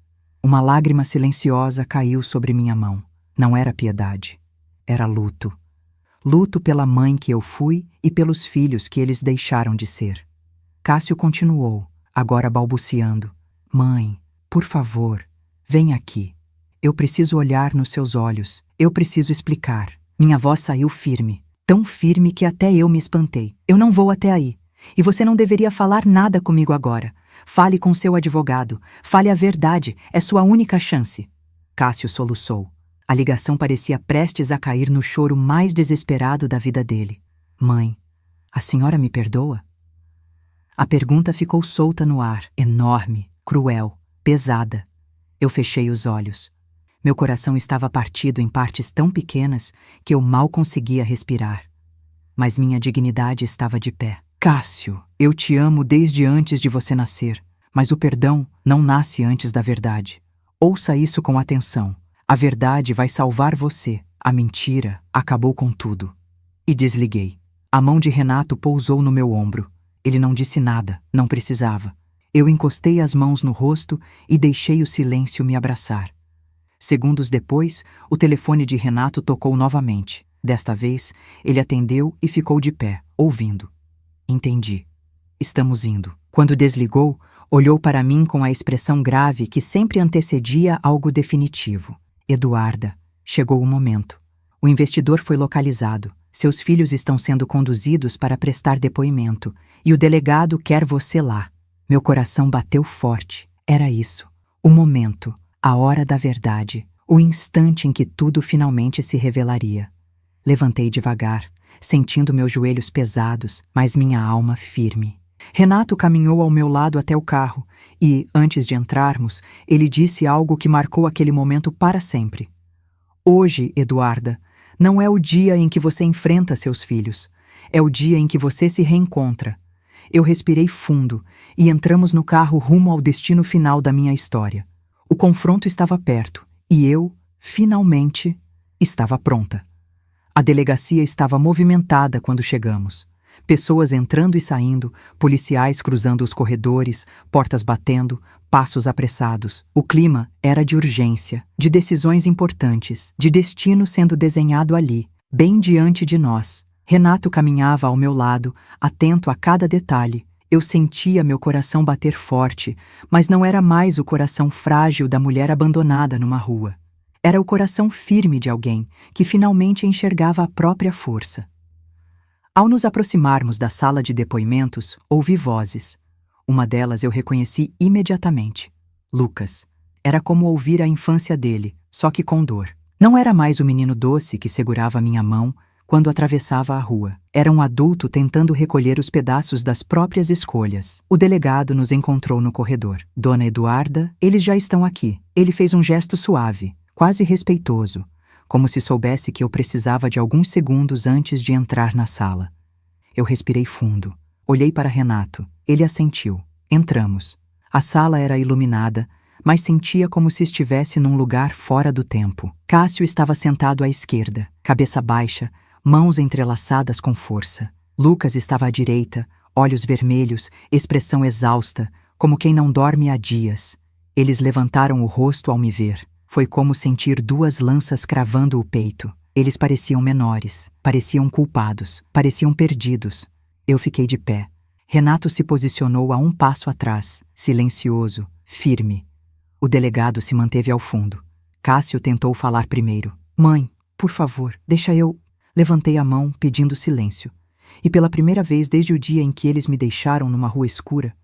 Uma lágrima silenciosa caiu sobre minha mão. Não era piedade. Era luto. Luto pela mãe que eu fui e pelos filhos que eles deixaram de ser. Cássio continuou, agora balbuciando. Mãe, por favor, vem aqui. Eu preciso olhar nos seus olhos. Eu preciso explicar. Minha voz saiu firme, tão firme que até eu me espantei. Eu não vou até aí. E você não deveria falar nada comigo agora. Fale com seu advogado. Fale a verdade. É sua única chance. Cássio soluçou. A ligação parecia prestes a cair no choro mais desesperado da vida dele. Mãe, a senhora me perdoa? A pergunta ficou solta no ar, enorme, cruel, pesada. Eu fechei os olhos. Meu coração estava partido em partes tão pequenas que eu mal conseguia respirar. Mas minha dignidade estava de pé. Cássio, eu te amo desde antes de você nascer, mas o perdão não nasce antes da verdade. Ouça isso com atenção. A verdade vai salvar você. A mentira acabou com tudo. E desliguei. A mão de Renato pousou no meu ombro. Ele não disse nada, não precisava. Eu encostei as mãos no rosto e deixei o silêncio me abraçar. Segundos depois, o telefone de Renato tocou novamente. Desta vez, ele atendeu e ficou de pé, ouvindo. Entendi. Estamos indo. Quando desligou, olhou para mim com a expressão grave que sempre antecedia algo definitivo. Eduarda, chegou o momento. O investidor foi localizado. Seus filhos estão sendo conduzidos para prestar depoimento e o delegado quer você lá. Meu coração bateu forte. Era isso. O momento, a hora da verdade, o instante em que tudo finalmente se revelaria. Levantei devagar, sentindo meus joelhos pesados, mas minha alma firme. Renato caminhou ao meu lado até o carro e, antes de entrarmos, ele disse algo que marcou aquele momento para sempre. Hoje, Eduarda, não é o dia em que você enfrenta seus filhos. É o dia em que você se reencontra. Eu respirei fundo e entramos no carro rumo ao destino final da minha história. O confronto estava perto e eu, finalmente, estava pronta. A delegacia estava movimentada quando chegamos. Pessoas entrando e saindo, policiais cruzando os corredores, portas batendo, passos apressados. O clima era de urgência, de decisões importantes, de destino sendo desenhado ali, bem diante de nós. Renato caminhava ao meu lado, atento a cada detalhe. Eu sentia meu coração bater forte, mas não era mais o coração frágil da mulher abandonada numa rua. Era o coração firme de alguém que finalmente enxergava a própria força. Ao nos aproximarmos da sala de depoimentos, ouvi vozes. Uma delas eu reconheci imediatamente. Lucas. Era como ouvir a infância dele, só que com dor. Não era mais o menino doce que segurava minha mão quando atravessava a rua. Era um adulto tentando recolher os pedaços das próprias escolhas. O delegado nos encontrou no corredor. Dona Eduarda, eles já estão aqui. Ele fez um gesto suave, quase respeitoso, como se soubesse que eu precisava de alguns segundos antes de entrar na sala. Eu respirei fundo. Olhei para Renato. Ele assentiu. Entramos. A sala era iluminada, mas sentia como se estivesse num lugar fora do tempo. Cássio estava sentado à esquerda, cabeça baixa, mãos entrelaçadas com força. Lucas estava à direita, olhos vermelhos, expressão exausta, como quem não dorme há dias. Eles levantaram o rosto ao me ver. Foi como sentir duas lanças cravando o peito. Eles pareciam menores, pareciam culpados, pareciam perdidos. Eu fiquei de pé. Renato se posicionou a um passo atrás, silencioso, firme. O delegado se manteve ao fundo. Cássio tentou falar primeiro. Mãe, por favor, deixa eu... Levantei a mão, pedindo silêncio. E pela primeira vez desde o dia em que eles me deixaram numa rua escura,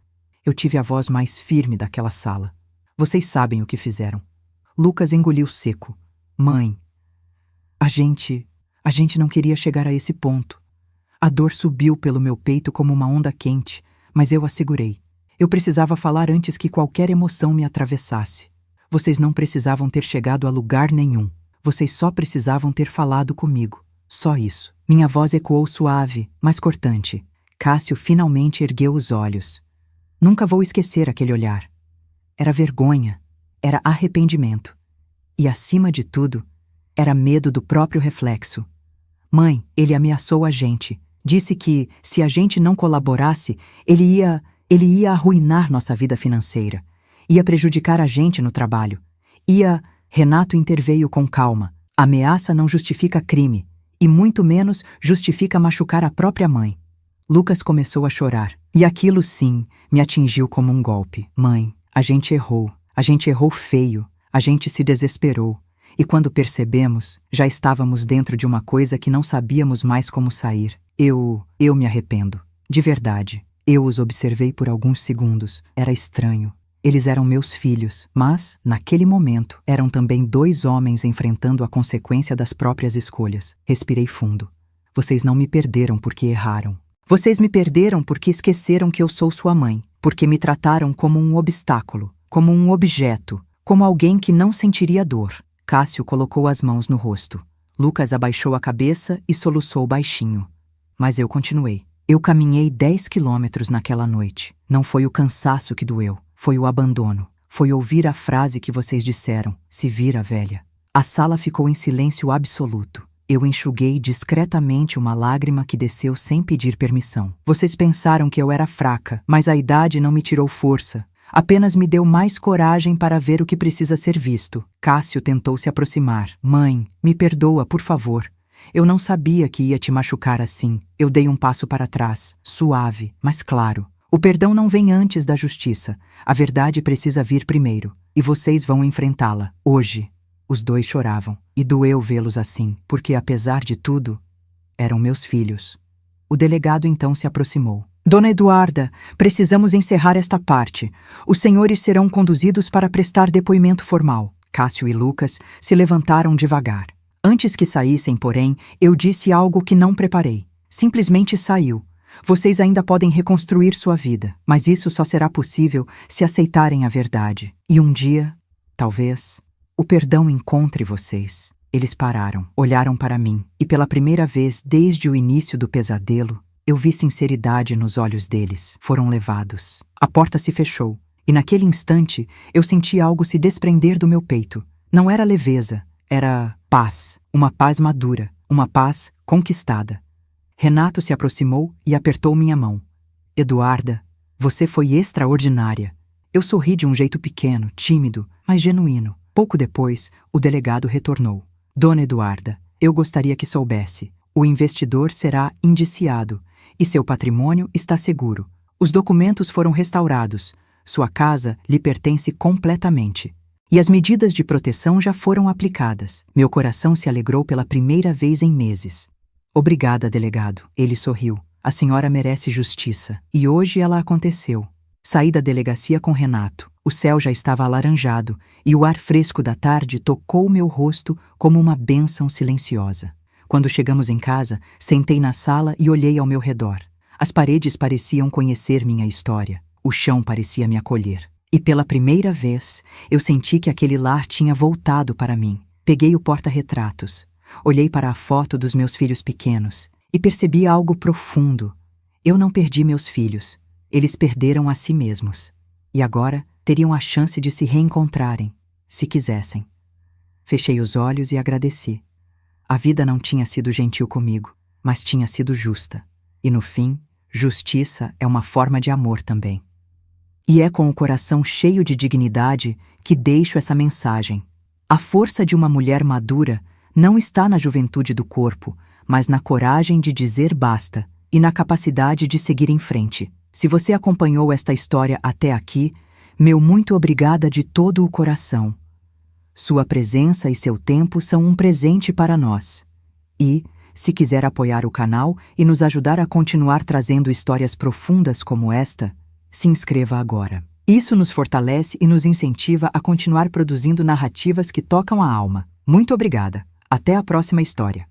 eu tive a voz mais firme daquela sala. Vocês sabem o que fizeram. Lucas engoliu seco. Mãe, a gente não queria chegar a esse ponto. A dor subiu pelo meu peito como uma onda quente, mas eu a segurei. Eu precisava falar antes que qualquer emoção me atravessasse. Vocês não precisavam ter chegado a lugar nenhum. Vocês só precisavam ter falado comigo. Só isso. Minha voz ecoou suave, mas cortante. Cássio finalmente ergueu os olhos. Nunca vou esquecer aquele olhar. Era vergonha, era arrependimento. E, acima de tudo, era medo do próprio reflexo. Mãe, ele ameaçou a gente. Disse que, se a gente não colaborasse, ele ia arruinar nossa vida financeira. Ia prejudicar a gente no trabalho. Renato interveio com calma. Ameaça não justifica crime, e muito menos justifica machucar a própria mãe. Lucas começou a chorar. E aquilo, sim, me atingiu como um golpe. Mãe, a gente errou feio, a gente se desesperou. E quando percebemos, já estávamos dentro de uma coisa que não sabíamos mais como sair. Eu me arrependo. De verdade. Eu os observei por alguns segundos. Era estranho. Eles eram meus filhos, mas, naquele momento, eram também dois homens enfrentando a consequência das próprias escolhas. Respirei fundo. Vocês não me perderam porque erraram. Vocês me perderam porque esqueceram que eu sou sua mãe, porque me trataram como um obstáculo, como um objeto, como alguém que não sentiria dor. Cássio colocou as mãos no rosto. Lucas abaixou a cabeça e soluçou baixinho. Mas eu continuei. Eu caminhei 10 quilômetros naquela noite. Não foi o cansaço que doeu, foi o abandono. Foi ouvir a frase que vocês disseram, se vira, velha. A sala ficou em silêncio absoluto. Eu enxuguei discretamente uma lágrima que desceu sem pedir permissão. Vocês pensaram que eu era fraca, mas a idade não me tirou força. Apenas me deu mais coragem para ver o que precisa ser visto. Cássio tentou se aproximar. Mãe, me perdoa, por favor. Eu não sabia que ia te machucar assim. Eu dei um passo para trás, suave, mas claro. O perdão não vem antes da justiça. A verdade precisa vir primeiro. E vocês vão enfrentá-la, hoje. Os dois choravam, e doeu vê-los assim, porque, apesar de tudo, eram meus filhos. O delegado então se aproximou. Dona Eduarda, precisamos encerrar esta parte. Os senhores serão conduzidos para prestar depoimento formal. Cássio e Lucas se levantaram devagar. Antes que saíssem, porém, eu disse algo que não preparei. Simplesmente saiu. Vocês ainda podem reconstruir sua vida, mas isso só será possível se aceitarem a verdade. E um dia, talvez, o perdão encontre vocês. Eles pararam, olharam para mim, e pela primeira vez desde o início do pesadelo, eu vi sinceridade nos olhos deles. Foram levados. A porta se fechou, e naquele instante eu senti algo se desprender do meu peito. Não era leveza, era paz. Uma paz madura, uma paz conquistada. Renato se aproximou e apertou minha mão. Eduarda, você foi extraordinária. Eu sorri de um jeito pequeno, tímido, mas genuíno. Pouco depois, o delegado retornou. Dona Eduarda, eu gostaria que soubesse. O investidor será indiciado e seu patrimônio está seguro. Os documentos foram restaurados. Sua casa lhe pertence completamente. E as medidas de proteção já foram aplicadas. Meu coração se alegrou pela primeira vez em meses. Obrigada, delegado. Ele sorriu. A senhora merece justiça. E hoje ela aconteceu. Saí da delegacia com Renato. O céu já estava alaranjado e o ar fresco da tarde tocou meu rosto como uma bênção silenciosa. Quando chegamos em casa, sentei na sala e olhei ao meu redor. As paredes pareciam conhecer minha história. O chão parecia me acolher. E pela primeira vez, eu senti que aquele lar tinha voltado para mim. Peguei o porta-retratos. Olhei para a foto dos meus filhos pequenos e percebi algo profundo. Eu não perdi meus filhos. Eles perderam a si mesmos. E agora teriam a chance de se reencontrarem, se quisessem. Fechei os olhos e agradeci. A vida não tinha sido gentil comigo, mas tinha sido justa. E no fim, justiça é uma forma de amor também. E é com o coração cheio de dignidade que deixo essa mensagem. A força de uma mulher madura não está na juventude do corpo, mas na coragem de dizer basta e na capacidade de seguir em frente. Se você acompanhou esta história até aqui, meu muito obrigada de todo o coração. Sua presença e seu tempo são um presente para nós. E, se quiser apoiar o canal e nos ajudar a continuar trazendo histórias profundas como esta, se inscreva agora. Isso nos fortalece e nos incentiva a continuar produzindo narrativas que tocam a alma. Muito obrigada. Até a próxima história.